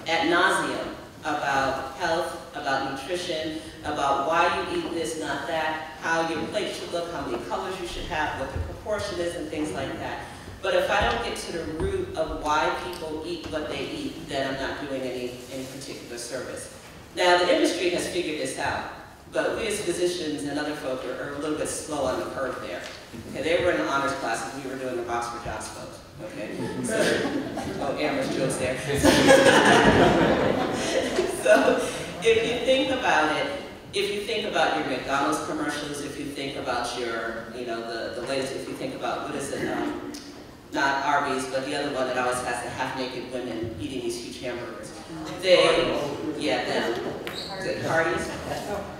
ad nauseum about health, about nutrition, about why you eat this, not that, how your plate should look, how many colors you should have, what the proportion is, and things like that. But if I don't get to the root of why people eat what they eat, then I'm not doing any particular service. Now, the industry has figured this out, but we as physicians and other folk are a little bit slow on the curve there. Okay, they were in the honors class and we were doing the Oxford Jobs folks. Okay, so, oh, Amber's jokes there. So, if you think about it, if you think about your McDonald's commercials, if you think about your, the latest, if you think about, what is it, not Arby's, but the other one that always has the half-naked women eating these huge hamburgers. Parties.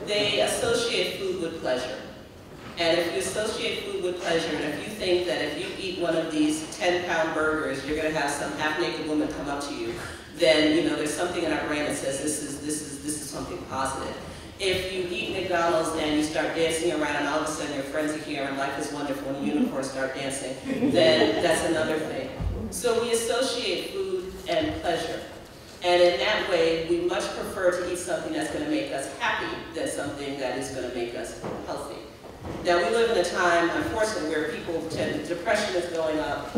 They associate food with pleasure. And if you associate food with pleasure, and if you think that if you eat one of these 10-pound burgers, you're going to have some half-naked woman come up to you, then there's something in our brain that says this is something positive. If you eat McDonald's and you start dancing around, and all of a sudden your friends are here and life is wonderful, and unicorns start dancing, then that's another thing. So we associate food and pleasure. And in that way, we much prefer to eat something that's going to make us happy than something that is going to make us healthy. Now, we live in a time, unfortunately, where depression is going up.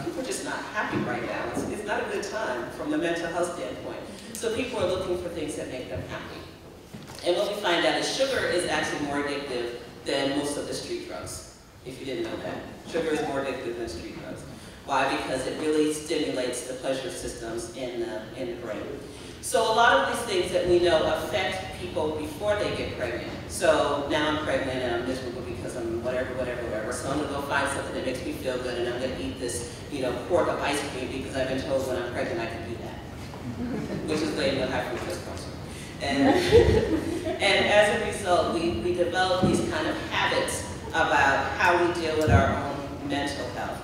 People are just not happy right now. It's not a good time from the mental health standpoint. So people are looking for things that make them happy. And what we find out is sugar is actually more addictive than most of the street drugs, if you didn't know that. Sugar is more addictive than street drugs. Why? Because it really stimulates the pleasure systems in the brain. So a lot of these things that we know affect people before they get pregnant. So now I'm pregnant and I'm miserable because I'm whatever. So I'm going to go find something that makes me feel good and I'm going to eat this, quart of ice cream because I've been told when I'm pregnant I can do that. Which is laden with high fructose corn syrup. And as a result, we develop these kind of habits about how we deal with our own mental health.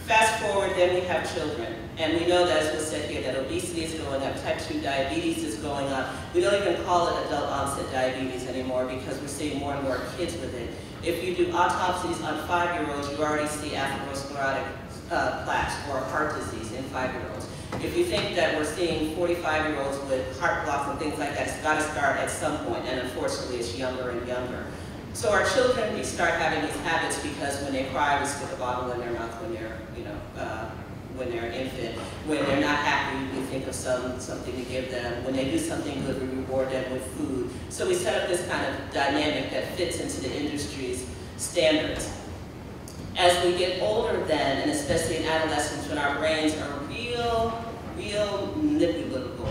Fast forward, then we have children. And we know that, as was said here, that obesity is going up, type 2 diabetes is going up. We don't even call it adult onset diabetes anymore because we're seeing more and more kids with it. If you do autopsies on 5-year-olds, you already see atherosclerotic plaques or heart disease in 5-year-olds. If you think that we're seeing 45-year-olds with heart blocks and things like that, it's got to start at some point, and unfortunately it's younger and younger. So our children, we start having these habits because when they cry, we stick a bottle in their mouth when they're, when they're an infant. When they're not happy, we think of something to give them. When they do something good, we reward them with food. So we set up this kind of dynamic that fits into the industry's standards. As we get older then, and especially in adolescence, when our brains are real manipulable,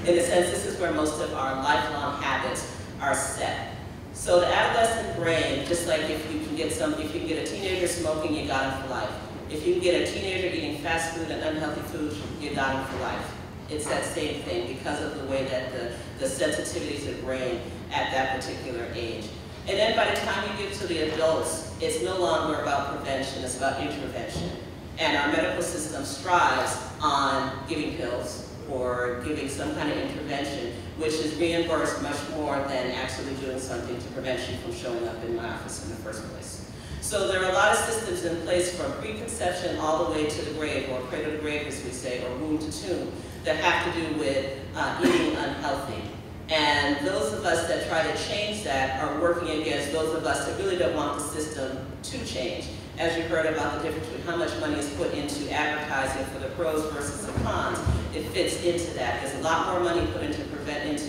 in a sense, this is where most of our lifelong habits are set. So the adolescent brain, just like if you can get a teenager smoking, you got him for life. If you get a teenager eating fast food and unhealthy food, you got them for life. It's that same thing because of the way that the sensitivities of brain at that particular age. And then by the time you get to the adults, it's no longer about prevention, it's about intervention. And our medical system strives on giving pills or giving some kind of intervention, which is reimbursed much more than actually doing something to prevent you from showing up in my office in the first place. So there are a lot of systems in place from preconception all the way to the grave, or cradle to grave as we say, or womb to tomb, that have to do with eating unhealthy. And those of us that try to change that are working against those of us that really don't want the system to change. As you heard about the difference between how much money is put into advertising for the pros versus the cons, it fits into that. There's a lot more money put into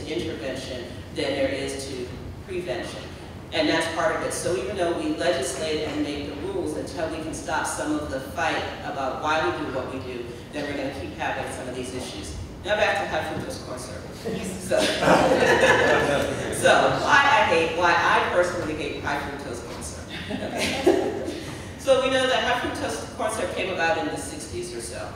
intervention than there is to prevention. And that's part of it. So even though we legislate and make the rules until we can stop some of the fight about why we do what we do, then we're going to keep having some of these issues. Now back to high fructose corn syrup. So why I personally hate high fructose corn syrup. Okay. So we know that high fructose corn syrup came about in the 60s or so.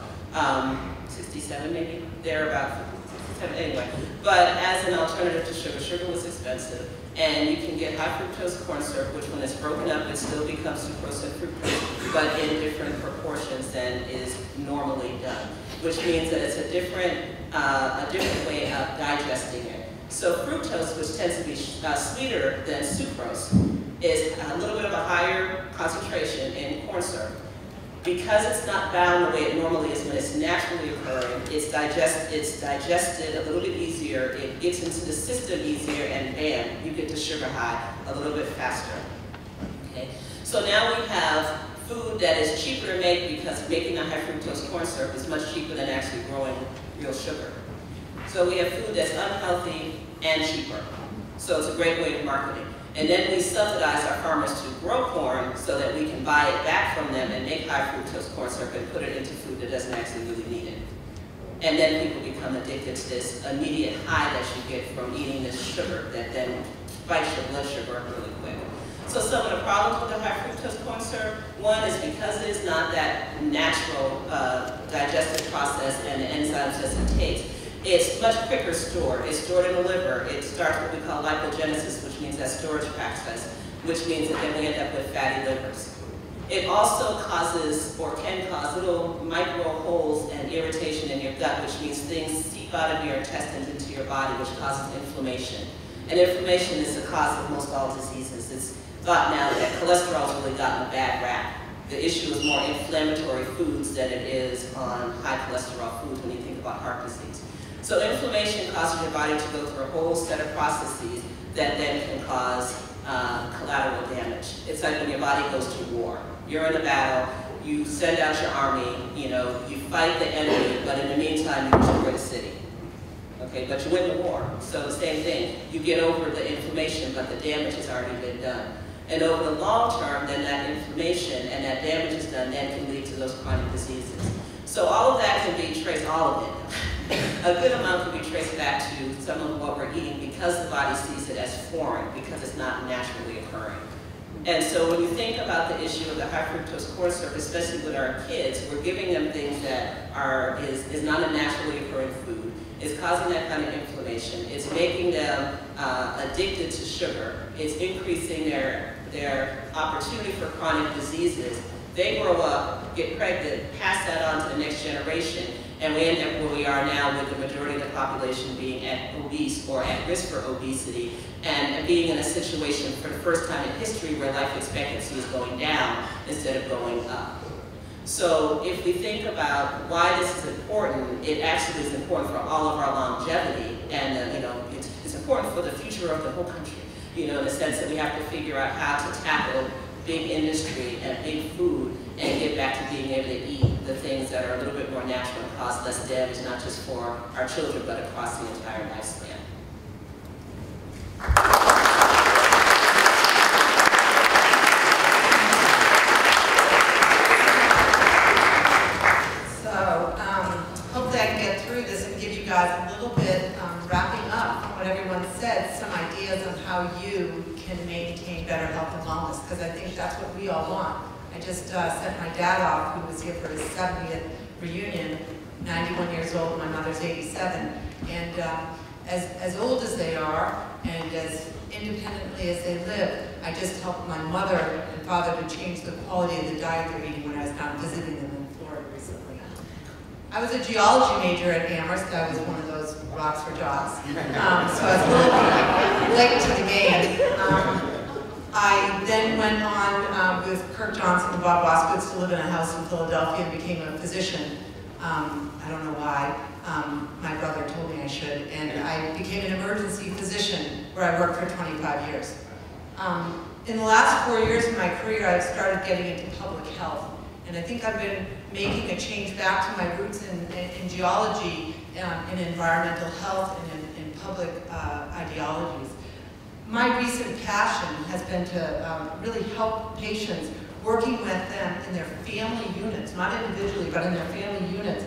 67 maybe, they're about 67 anyway. But as an alternative to sugar, sugar was expensive. And you can get high fructose corn syrup, which when it's broken up, it still becomes sucrose and fructose, but in different proportions than is normally done, which means that it's a different way of digesting it. So fructose, which tends to be sweeter than sucrose, is a little bit of a higher concentration in corn syrup. Because it's not bound the way it normally is when it's naturally occurring, it's digested a little bit easier, it gets into the system easier, and bam, you get the sugar high a little bit faster. Okay? So now we have food that is cheaper to make because making a high fructose corn syrup is much cheaper than actually growing real sugar. So we have food that's unhealthy and cheaper. So it's a great way of marketing. And then we subsidize our farmers to grow corn so that we can buy it back from them and make high fructose corn syrup and put it into food that doesn't actually really need it. And then people become addicted to this immediate high that you get from eating this sugar that then spikes your blood sugar up really quick. So some of the problems with the high fructose corn syrup, one is because it is not that natural digestive process and the enzymes that it takes, it's much quicker stored. It's stored in the liver. It starts what we call lipogenesis, which means that storage process, which means that then we end up with fatty livers. It also causes, or can cause, little micro holes and irritation in your gut, which means things seep out of your intestines into your body, which causes inflammation. And inflammation is the cause of most all diseases. It's thought now that cholesterol has really gotten a bad rap. The issue is more inflammatory foods than it is on high cholesterol foods when you think about heart disease. So inflammation causes your body to go through a whole set of processes that then can cause collateral damage. It's like when your body goes to war. You're in a battle, you send out your army, you fight the enemy, but in the meantime, you destroy the city. Okay, but you win the war. So the same thing, you get over the inflammation, but the damage has already been done. And over the long term, then that inflammation and that damage is done, then can lead to those chronic diseases. So all of that can be traced, all of it. A good amount can be traced back to some of what we're eating because the body sees it as foreign, because it's not naturally occurring. And so when you think about the issue of the high fructose corn syrup, especially with our kids, we're giving them things that is not a naturally occurring food. It's causing that kind of inflammation. It's making them addicted to sugar. It's increasing their opportunity for chronic diseases. They grow up, get pregnant, pass that on to the next generation, and we end up where we are now with the majority of the population being obese or at risk for obesity, and being in a situation for the first time in history where life expectancy is going down instead of going up. So if we think about why this is important, it actually is important for all of our longevity, and it's important for the future of the whole country, in the sense that we have to figure out how to tackle big industry and big food and get back to being able to eat the things that are a little bit more natural and cause less damage, not just for our children, but across the entire lifespan. Hopefully I can get through this and give you guys a little bit, wrapping up from what everyone said, some ideas on how you can maintain better health and wellness, because I think that's what we all want. I just sent my dad off, who was here for his 70th reunion, 91 years old, my mother's 87. And as old as they are, and as independently as they live, I just helped my mother and father to change the quality of the diet they're eating when I was down visiting them in Florida recently. I was a geology major at Amherst. I was one of those rocks for jocks. So I was a little late to the game. I then went on with Kirk Johnson and Bob Waskowitz to live in a house in Philadelphia and became a physician. I don't know why. My brother told me I should. And I became an emergency physician where I worked for 25 years. In the last 4 years of my career, I've started getting into public health. And I think I've been making a change back to my roots in geology, in environmental health, and in public ideologies. My recent passion has been to really help patients, working with them in their family units, not individually, but in their family units,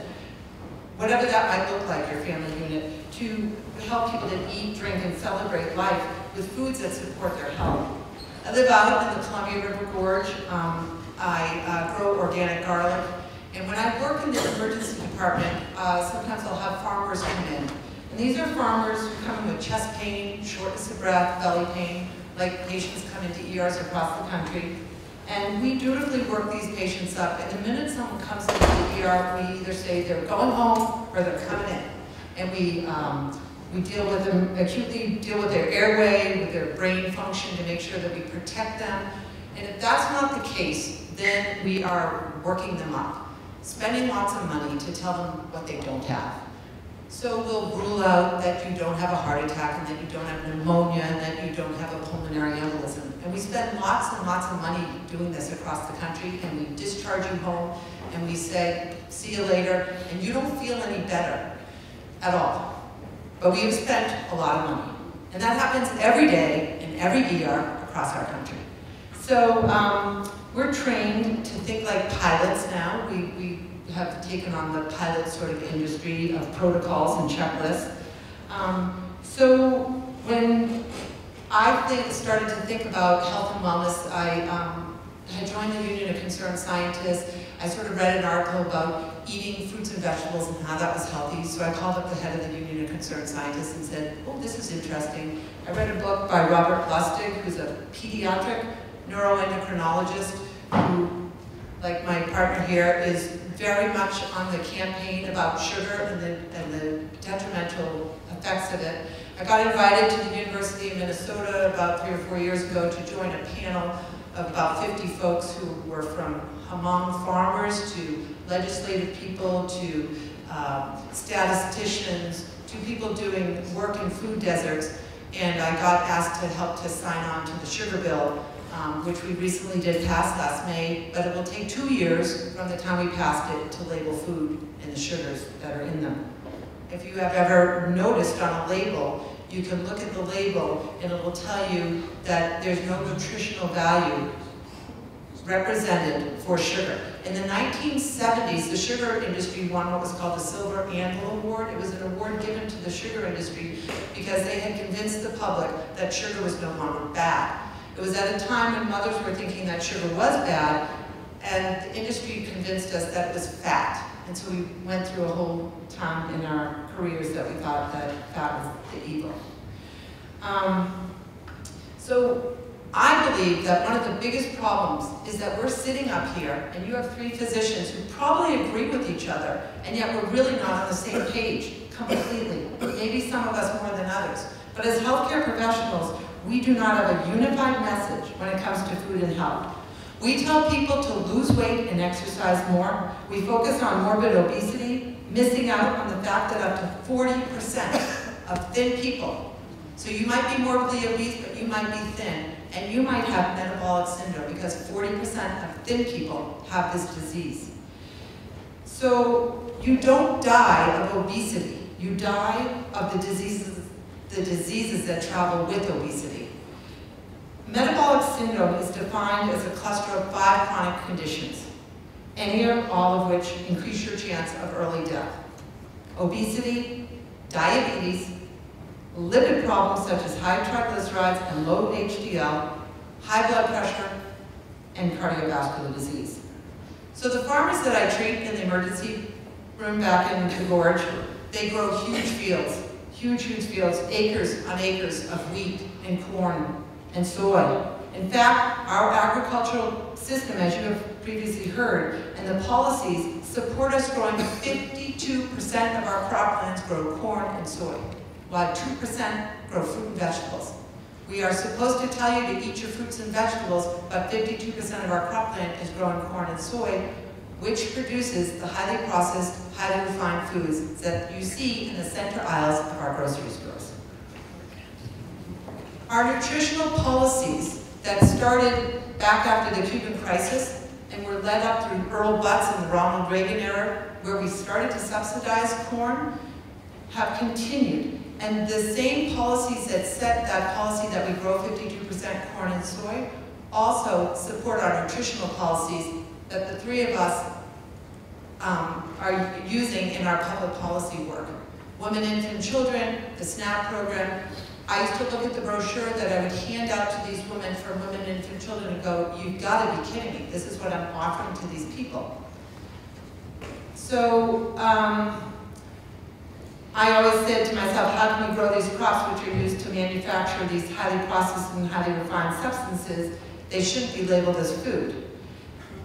whatever that might look like, your family unit, to help people to eat, drink, and celebrate life with foods that support their health. I live out in the Columbia River Gorge. I grow organic garlic. And when I work in the emergency department, sometimes I'll have farmers come in. And these are farmers who come in with chest pain, shortness of breath, belly pain, like patients come into ERs across the country. And we dutifully work these patients up. And the minute someone comes into the ER, we either say they're going home or they're coming in. And we deal with them, acutely deal with their airway, with their brain function to make sure that we protect them. And if that's not the case, then we are working them up, spending lots of money to tell them what they don't have. So we'll rule out that you don't have a heart attack, and that you don't have pneumonia, and that you don't have a pulmonary embolism. And we spend lots and lots of money doing this across the country, and we discharge you home, and we say, see you later, and you don't feel any better at all. But we have spent a lot of money. And that happens every day in every ER across our country. So we're trained to think like pilots now. We have taken on the pilot sort of industry of protocols and checklists. So when I started to think about health and wellness, I had joined the Union of Concerned Scientists. I sort of read an article about eating fruits and vegetables and how that was healthy. So I called up the head of the Union of Concerned Scientists and said, oh, this is interesting. I read a book by Robert Lustig, who's a pediatric neuroendocrinologist who, like my partner here, is very much on the campaign about sugar and the detrimental effects of it. I got invited to the University of Minnesota about 3 or 4 years ago to join a panel of about 50 folks who were from among farmers to legislative people to statisticians to people doing work in food deserts. And I got asked to help to sign on to the sugar bill, which we recently did pass last May, but it will take 2 years from the time we passed it to label food and the sugars that are in them. If you have ever noticed on a label, you can look at the label and it will tell you that there's no nutritional value represented for sugar. In the 1970s, the sugar industry won what was called the Silver Anvil Award. It was an award given to the sugar industry because they had convinced the public that sugar was no longer bad. It was at a time when mothers were thinking that sugar was bad, and the industry convinced us that it was fat. And so we went through a whole time in our careers that we thought that fat was the evil. So I believe that one of the biggest problems is that we're sitting up here, and you have 3 physicians who probably agree with each other, and yet we're really not on the same page completely. Maybe some of us more than others. But as healthcare professionals, we do not have a unified message when it comes to food and health. We tell people to lose weight and exercise more. We focus on morbid obesity, missing out on the fact that up to 40% of thin people, so you might be morbidly obese, but you might be thin, and you might have metabolic syndrome because 40% of thin people have this disease. So you don't die of obesity. You die of the diseases that travel with obesity. Metabolic syndrome is defined as a cluster of 5 chronic conditions, any or all of which increase your chance of early death. Obesity, diabetes, lipid problems such as high triglycerides and low HDL, high blood pressure, and cardiovascular disease. So the farmers that I treat in the emergency room back in the gorge, they grow huge fields, acres on acres of wheat and corn and soy. In fact, our agricultural system, as you have previously heard, and the policies support us growing 52% of our croplands grow corn and soy, while 2% grow fruit and vegetables. We are supposed to tell you to eat your fruits and vegetables, but 52% of our cropland is growing corn and soy, which produces the highly processed, highly refined foods that you see in the center aisles of our grocery stores. Our nutritional policies that started back after the Cuban crisis and were led up through Earl Butz and the Ronald Reagan era, where we started to subsidize corn, have continued. And the same policies that set that policy that we grow 52% corn and soy also support our nutritional policies that the three of us are using in our public policy work. Women, infant, children, the SNAP program. I used to look at the brochure that I would hand out to these women for women, infant, children and go, you've got to be kidding me. This is what I'm offering to these people. So I always said to myself, how can we grow these crops which are used to manufacture these highly processed and highly refined substances? They shouldn't be labeled as food.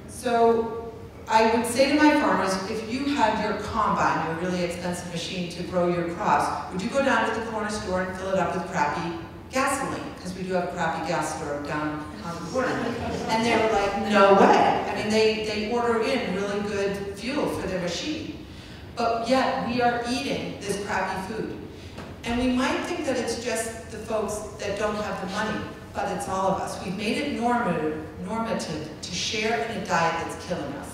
So I would say to my farmers, if you had your combine, your really expensive machine to grow your crops, would you go down to the corner store and fill it up with crappy gasoline? Because we do have a crappy gas store down on the corner. And they were like, no way. I mean, they order in really good fuel for their machine. But yet, we are eating this crappy food. And we might think that it's just the folks that don't have the money, but it's all of us. We've made it normative to share in a diet that's killing us.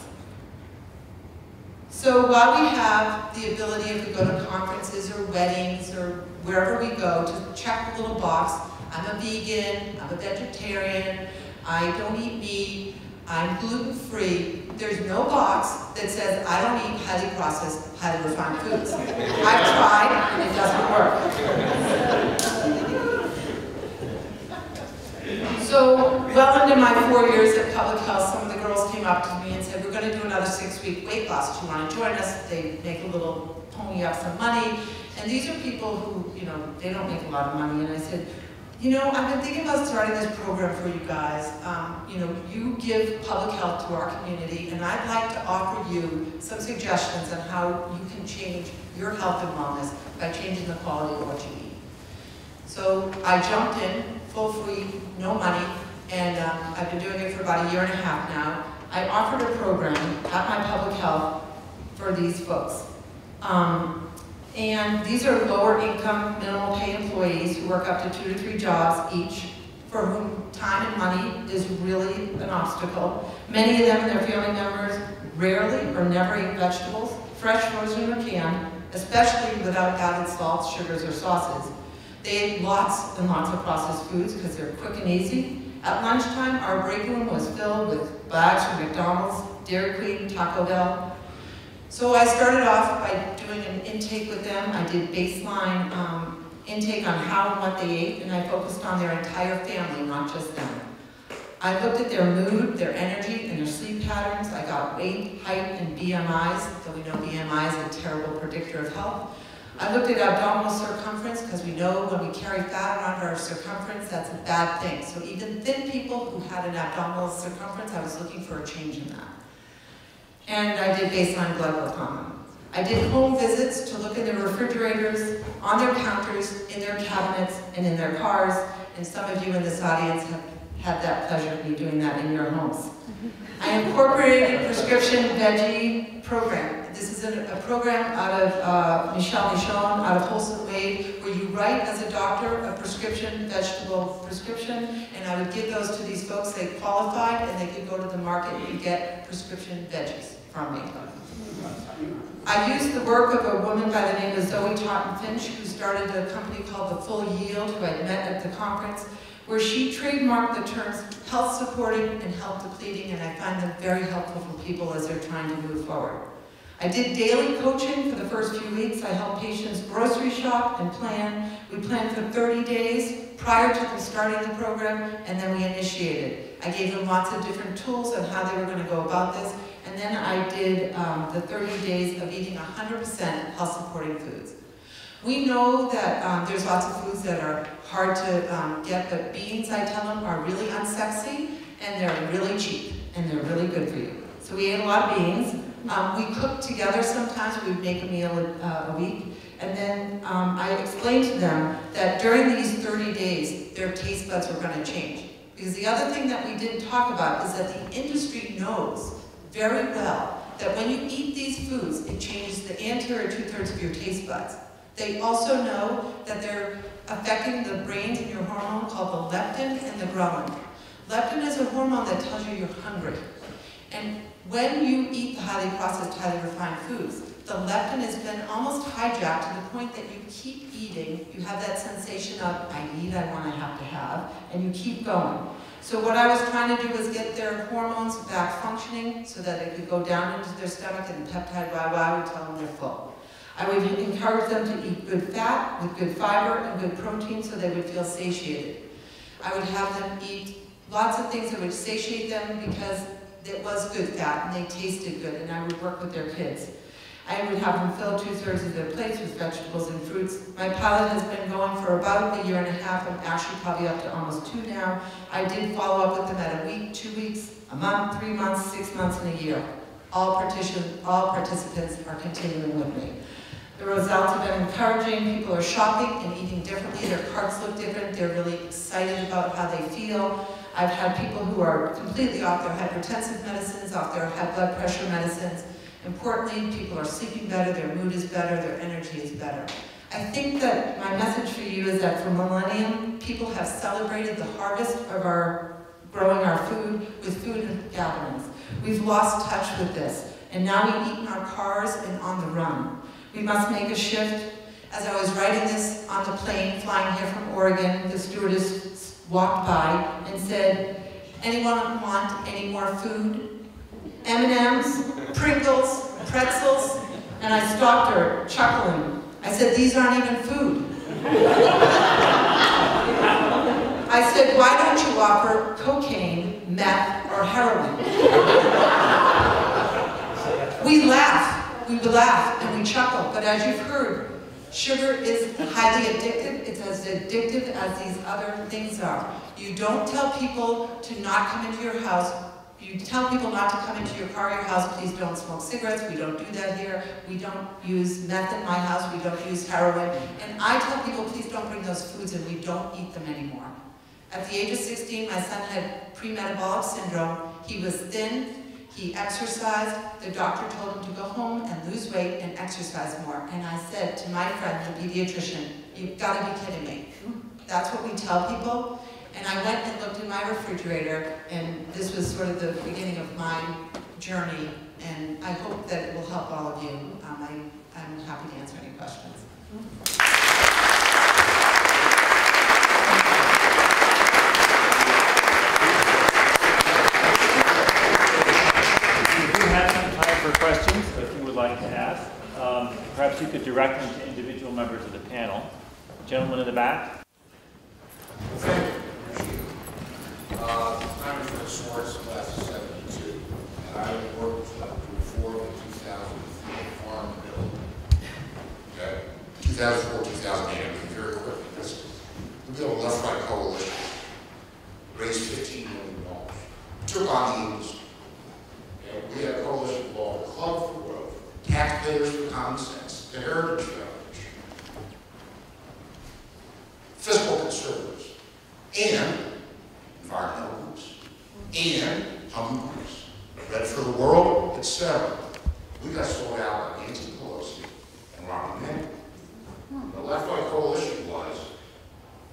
So while we have the ability, if we go to conferences or weddings or wherever we go, to check the little box, I'm a vegan, I'm a vegetarian, I don't eat meat, I'm gluten-free, there's no box that says I don't eat highly processed, highly refined foods. I've tried, and it doesn't work. So, well into my 4 years at Public Health, some of the girls came up to me and said, we're going to do another 6-week weight loss. Do you want to join us? They make a little, pony up some money. And these are people who, you know, they don't make a lot of money. And I said, you know, I've been thinking about starting this program for you guys. You know, you give public health to our community, and I'd like to offer you some suggestions on how you can change your health and wellness by changing the quality of what you eat. So I jumped in, full free, no money, and I've been doing it for about 1.5 years now. I offered a program at my public health for these folks. And these are lower income, minimal pay employees who work up to 2 to 3 jobs each, for whom time and money is really an obstacle. Many of them and their family members rarely or never eat vegetables, fresh, frozen, or canned, especially without added salts, sugars, or sauces. They ate lots and lots of processed foods because they're quick and easy. At lunchtime, our break room was filled with bags from McDonald's, Dairy Queen, Taco Bell. So I started off by doing an intake with them. I did baseline intake on how and what they ate, and I focused on their entire family, not just them. I looked at their mood, their energy, and their sleep patterns. I got weight, height, and BMIs, though we know BMI is a terrible predictor of health. I looked at abdominal circumference, because we know when we carry fat around our circumference, that's a bad thing. So even thin people who had an abdominal circumference, I was looking for a change in that. And I did baseline blood work on them. I did home visits to look in their refrigerators, on their counters, in their cabinets, and in their cars. And some of you in this audience have had that pleasure of me doing that in your homes. I incorporated a prescription veggie program. This is a program out of Michelle Michon, out of Wholesome Wade, where you write as a doctor a prescription, vegetable prescription, and I would give those to these folks. They qualified, and they could go to the market and get prescription veggies from me. I used the work of a woman by the name of Zoe Totten Finch, who started a company called The Full Yield, who I met at the conference, where she trademarked the terms health supporting and health depleting, and I find them very helpful for people as they're trying to move forward. I did daily coaching for the first few weeks. I helped patients grocery shop and plan. We planned for 30 days prior to them starting the program, and then we initiated. I gave them lots of different tools on how they were going to go about this, and then I did the 30 days of eating 100% health-supporting foods. We know that there's lots of foods that are hard to get, but beans, I tell them, are really unsexy, and they're really cheap, and they're really good for you. So we ate a lot of beans. We cooked together sometimes. We'd make a meal a week. And then I explained to them that during these 30 days, their taste buds were going to change. Because the other thing that we didn't talk about is that the industry knows very well that when you eat these foods, it changes the anterior 2/3 of your taste buds. They also know that they're affecting the brains and your hormone called the leptin and the ghrelin. Leptin is a hormone that tells you you're hungry. And when you eat the highly processed, highly refined foods, the leptin has been almost hijacked to the point that you keep eating, you have that sensation of, I need, I want, I have to have, and you keep going. So what I was trying to do was get their hormones back functioning so that it could go down into their stomach and the peptide YY would tell them they're full. I would encourage them to eat good fat with good fiber and good protein so they would feel satiated. I would have them eat lots of things that would satiate them because it was good fat and they tasted good, and I would work with their kids. I would have them fill 2/3 of their plates with vegetables and fruits. My pilot has been going for about 1.5 years. I'm actually probably up to almost 2 now. I did follow up with them at a week, 2 weeks, a month, 3 months, 6 months, and a year. All participants are continuing with me. The results have been encouraging. People are shopping and eating differently. Their carts look different. They're really excited about how they feel. I've had people who are completely off their hypertensive medicines, off their high blood pressure medicines. Importantly, people are sleeping better, their mood is better, their energy is better. I think that my message for you is that for millennium, people have celebrated the harvest of growing our food with food gatherings. We've lost touch with this, and now we eat in our cars and on the run. We must make a shift. As I was writing this on the plane flying here from Oregon, the stewardess walked by and said, anyone want any more food? M&Ms, Pringles, pretzels, and I stopped her, chuckling. I said, these aren't even food. I said, why don't you offer cocaine, meth, or heroin? We laugh, and we chuckle, but as you've heard, sugar is highly addictive. It's as addictive as these other things are. You don't tell people to not come into your house. You tell people not to come into your car or your house, please don't smoke cigarettes. We don't do that here. We don't use meth in my house. We don't use heroin. And I tell people, please don't bring those foods and we don't eat them anymore. At the age of 16, my son had pre-metabolic syndrome. He was thin. He exercised. The doctor told him to go home and lose weight and exercise more. And I said to my friend, the pediatrician, you've got to be kidding me. That's what we tell people. And I went and looked in my refrigerator, and this was sort of the beginning of my journey, and I hope that it will help all of you. I'm happy to answer any questions. We do have some time for questions, if you would like to ask. Perhaps you could direct them to individual members of the panel. Gentleman in the back. Thank you. I'm Fred Swartz, class of 72, and I worked to reform the 2004 Farm Bill. Okay? 2004, 2008, I'm being very quick because the bill Left Right Coalition raised $15 million. Took on the industry. Okay? We had a coalition called Club for Growth, Taxpayers for Common Sense, the Heritage Foundation, Fiscal Conservatives, and environmental groups, and hungry groups, Bread for the World, etc. We got sold out by Nancy Pelosi and Ronald Reagan. The Left-Right Coalition was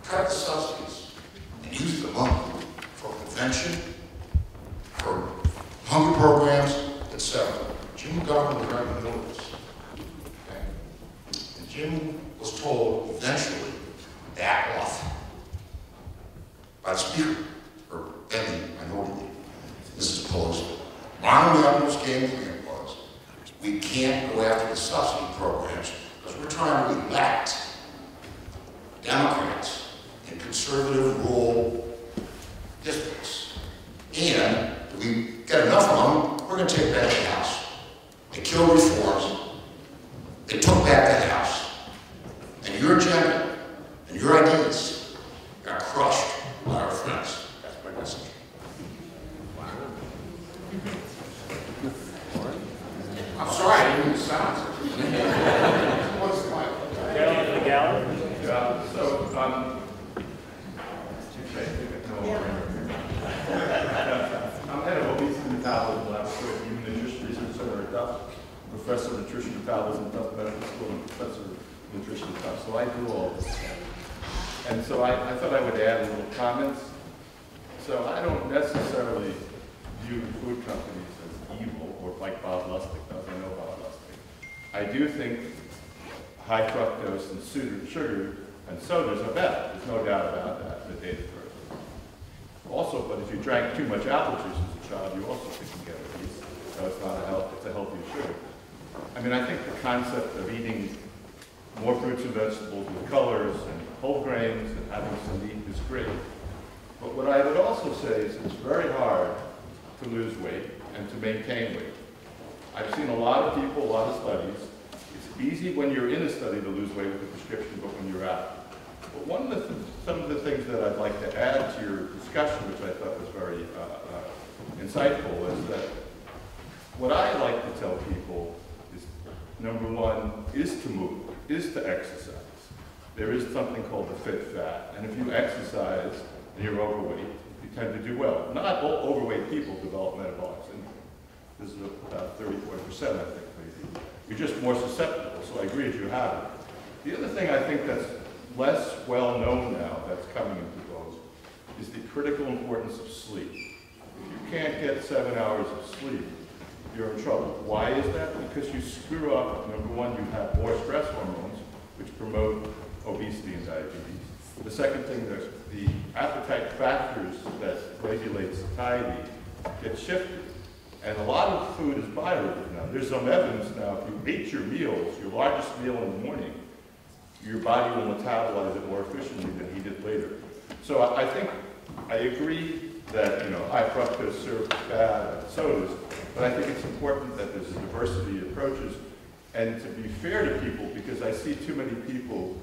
cut the subsidies and use the money for prevention, for hunger programs, etc. Jim McGovern was right in the middle of this. Okay? And Jim was told eventually to back off by the Speaker, or then minority, Mrs. Pelosi. Ronald Reagan's game plan was, we can't go after the subsidy programs because we're trying to elect Democrats in conservative rural districts. And if we get enough of them, we're going to take back the House. They killed reforms. They took back the House. And your agenda and your ideas got crushed by our friends. That's my message. I'm sorry, I didn't mean to sound. What's the mic? Gallon, the gallon. I'm head of obesity metabolism laboratory at the Human Nutrition Research Center at Tufts, professor of nutrition metabolism at Tufts Medical School, and professor of nutrition at Tufts. So I do all this. And so I thought I would add a little comments. So I don't necessarily view food companies as evil, or like Bob Lustig does. I know Bob Lustig. I do think high fructose and sugar and sodas are bad. There's no doubt about that. The data proves it. Also, but if you drank too much apple juice as a child, you also can get obese. So it's not it's a healthy sugar. I mean, I think the concept of eating more fruits and vegetables with colors and whole grains and having some meat is great. But what I would also say is it's very hard to lose weight and to maintain weight. I've seen a lot of people, a lot of studies. It's easy when you're in a study to lose weight with a prescription, but when you're out. But some of the things that I'd like to add to your discussion, which I thought was very insightful, is that what I like to tell people is, number one, is to move, is to exercise. There is something called the fit fat, and if you exercise and you're overweight, you tend to do well. Not all overweight people develop metabolic syndrome. This is about 34%, I think, maybe. You're just more susceptible, so I agree that you have it. The other thing I think that's less well known now, that's coming into vogue, is the critical importance of sleep. If you can't get 7 hours of sleep, you're in trouble. Why is that? Because you screw up, number one, you have more stress hormones, which promote obesity and diabetes. The second thing, the appetite factors that regulate satiety get shifted. And a lot of food is biorhythmic now. There's some evidence now, if you ate your meals, your largest meal in the morning, your body will metabolize it more efficiently than eat it later. So I think I agree that high fructose syrup is bad and sodas, but I think it's important that there's a diversity of approaches and to be fair to people, because I see too many people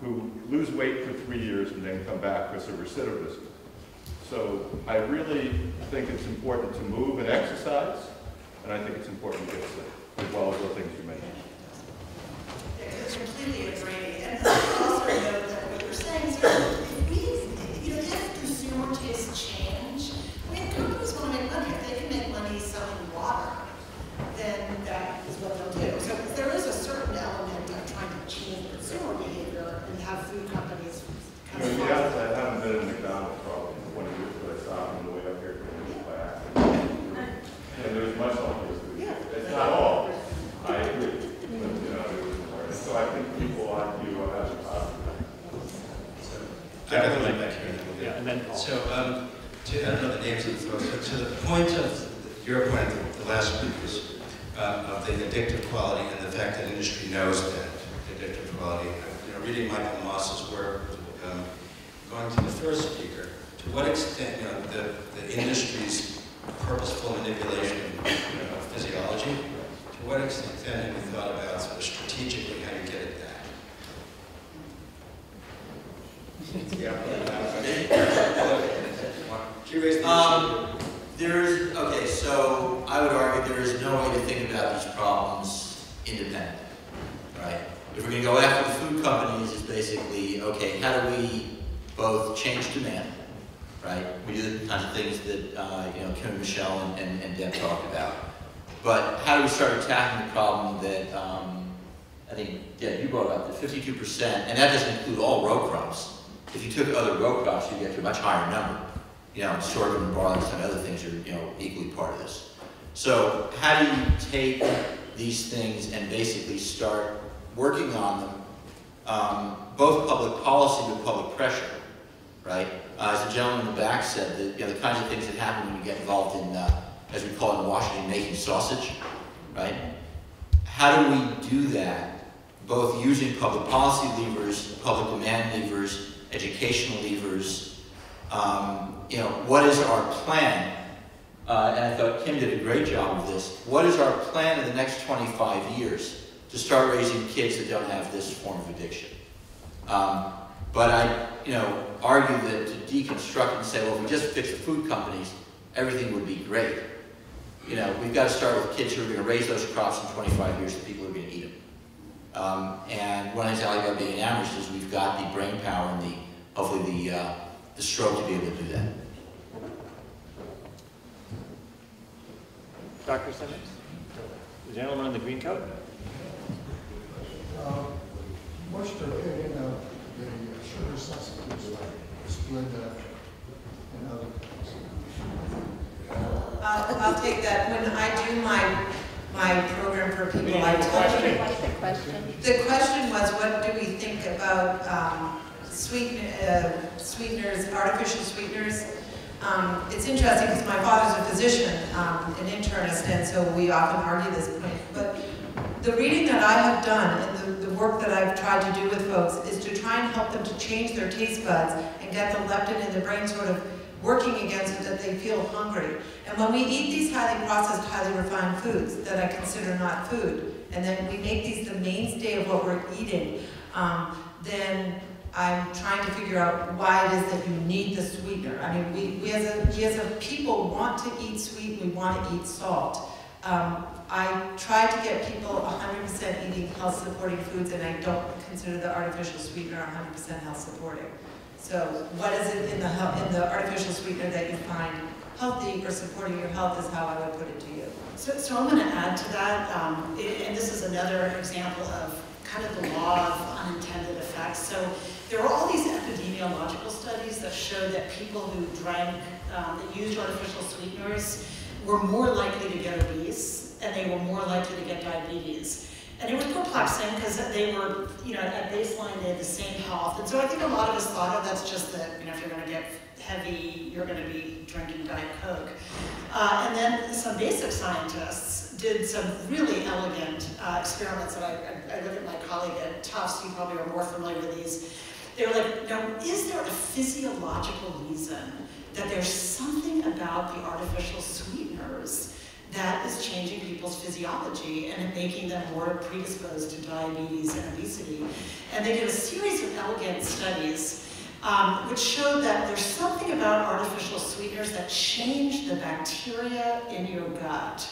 who lose weight for 3 years and then come back because of recidivism. So I really think it's important to move and exercise, and I think it's important to get sick, as well as the things you mentioned. I completely agree. And I also know that what you're saying is if consumer tastes change, companies want to make money. If they can make money selling water, then that is what they'll do. So there is a certain element of trying to change consumer behavior and have food companies kind of I haven't been in McDonald's probably in 20 years, but I saw on the way up here by accident. And there's much like this. It's not all. I agree. But, so I think people ought to have I got the mic back here. Yeah, and then Paul. So, I don't know the names of the folks, but to the point of your point, the last speakers, of the addictive quality and the fact that industry knows that, the addictive quality. Reading Michael Moss's work, going to the first speaker, to what extent, the industry's purposeful manipulation of physiology, to what extent have you thought about sort of strategically how you get at that? Okay, so I would argue there is no way to think about these problems independently, right? If we're going to go after the food companies, it's basically, okay, how do we both change demand, right? We do the kinds of things that Kim and Michelle and Deb talked about. But how do we start attacking the problem that I think, Deb, you brought up, the 52%, and that doesn't include all row crops. If you took other row crops, you'd get to a much higher number. Sorghum and barley and some other things are, equally part of this. So how do you take these things and basically start working on them, both public policy but public pressure, right? As the gentleman in the back said, that, the kinds of things that happen when you get involved in, as we call it in Washington, making sausage, right? how do we do that, both using public policy levers, public demand levers, educational levers? You know, what is our plan? And I thought Kim did a great job of this. What is our plan in the next 25 years to start raising kids that don't have this form of addiction? But I, you know, argue that to deconstruct and say, well, if we just fix the food companies, everything would be great. You know, we've got to start with kids who are going to raise those crops in 25 years, the people who are going to eat them. And one thing I like about being in Amherst is we've got the brain power and the, hopefully the stroke to be able to do that. Dr. Simmons? The gentleman in the green coat? What's your opinion of the sugar substitutes like Splenda and other I'll take that. When I do my program for people, I tell them. What's the question? The question was, what do we think about sweeteners, artificial sweeteners? It's interesting because my father's a physician, an internist, and so we often argue this point. But the reading that I have done and the work that I've tried to do with folks is to try and help them to change their taste buds and get the leptin in the brain sort of working again so that they feel hungry. And when we eat these highly processed, highly refined foods that I consider not food, and then we make these the mainstay of what we're eating, then I'm trying to figure out why it is that you need the sweetener. I mean, we as a people want to eat sweet, we want to eat salt. I try to get people 100% eating health-supporting foods, and I don't consider the artificial sweetener 100% health-supporting. So what is it in the artificial sweetener that you find healthy or supporting your health is how I would put it to you. So I'm going to add to that, and this is another example of kind of the law of unintended effects. So there were all these epidemiological studies that showed that people who drank, that used artificial sweeteners were more likely to get obese, and they were more likely to get diabetes. And it was perplexing because they were, you know, at baseline they had the same health. And so I think a lot of us thought, oh, that's just that, you know, if you're going to get heavy, you're going to be drinking Diet Coke. And then some basic scientists did some really elegant experiments that I look at my colleague at Tufts, you probably are more familiar with these. They were like, now, is there a physiological reason that there's something about the artificial sweeteners that is changing people's physiology and making them more predisposed to diabetes and obesity? And they did a series of elegant studies which showed that there's something about artificial sweeteners that change the bacteria in your gut.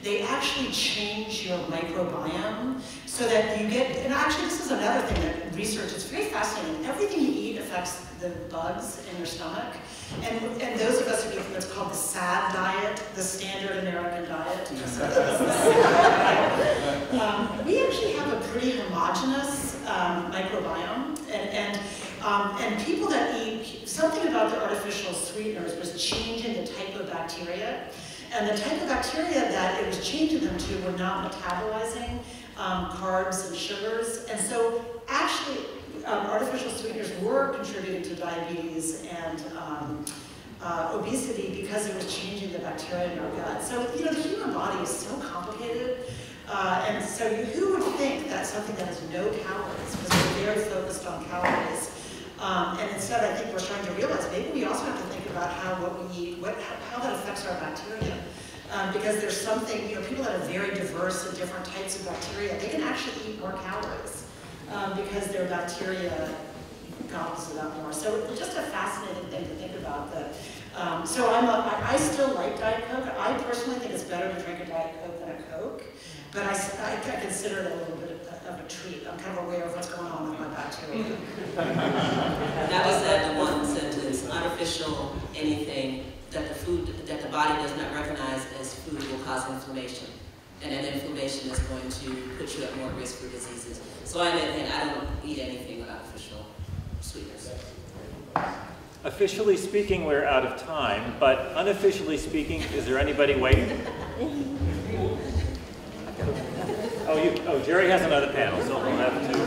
They actually change your microbiome so that you get, and actually this is another thing that research is very fascinating. Everything you eat affects the bugs in your stomach. And those of us who eat what's called the SAD diet, the standard American diet, we actually have a pretty homogeneous microbiome. And people that eat, something about the artificial sweeteners was changing the type of bacteria. And the type of bacteria that it was changing them to were not metabolizing carbs and sugars. And so actually, artificial sweeteners were contributing to diabetes and obesity because it was changing the bacteria in our gut. So, you know, the human body is so complicated. And so who would think that something that has no calories, because we're very focused on calories, and instead I think we're starting to realize maybe we also have to think about how what we eat, how that affects our bacteria. Because there's something, you know, people that are very diverse in different types of bacteria, they can actually eat more calories because their bacteria gobbles it up more. So it's just a fascinating thing to think about. That. So I still like Diet Coke. I personally think it's better to drink a Diet Coke than a Coke, but I consider it a little bit of a treat. I'm kind of aware of what's going on with my bacteria. That was that one sentence, artificial anything that the body does not recognize as food will cause inflammation. And then inflammation is going to put you at more risk for diseases. So I don't eat anything with artificial sweeteners. Officially speaking, we're out of time, but unofficially speaking, is there anybody waiting? Oh, Jerry has another panel, so we'll have to.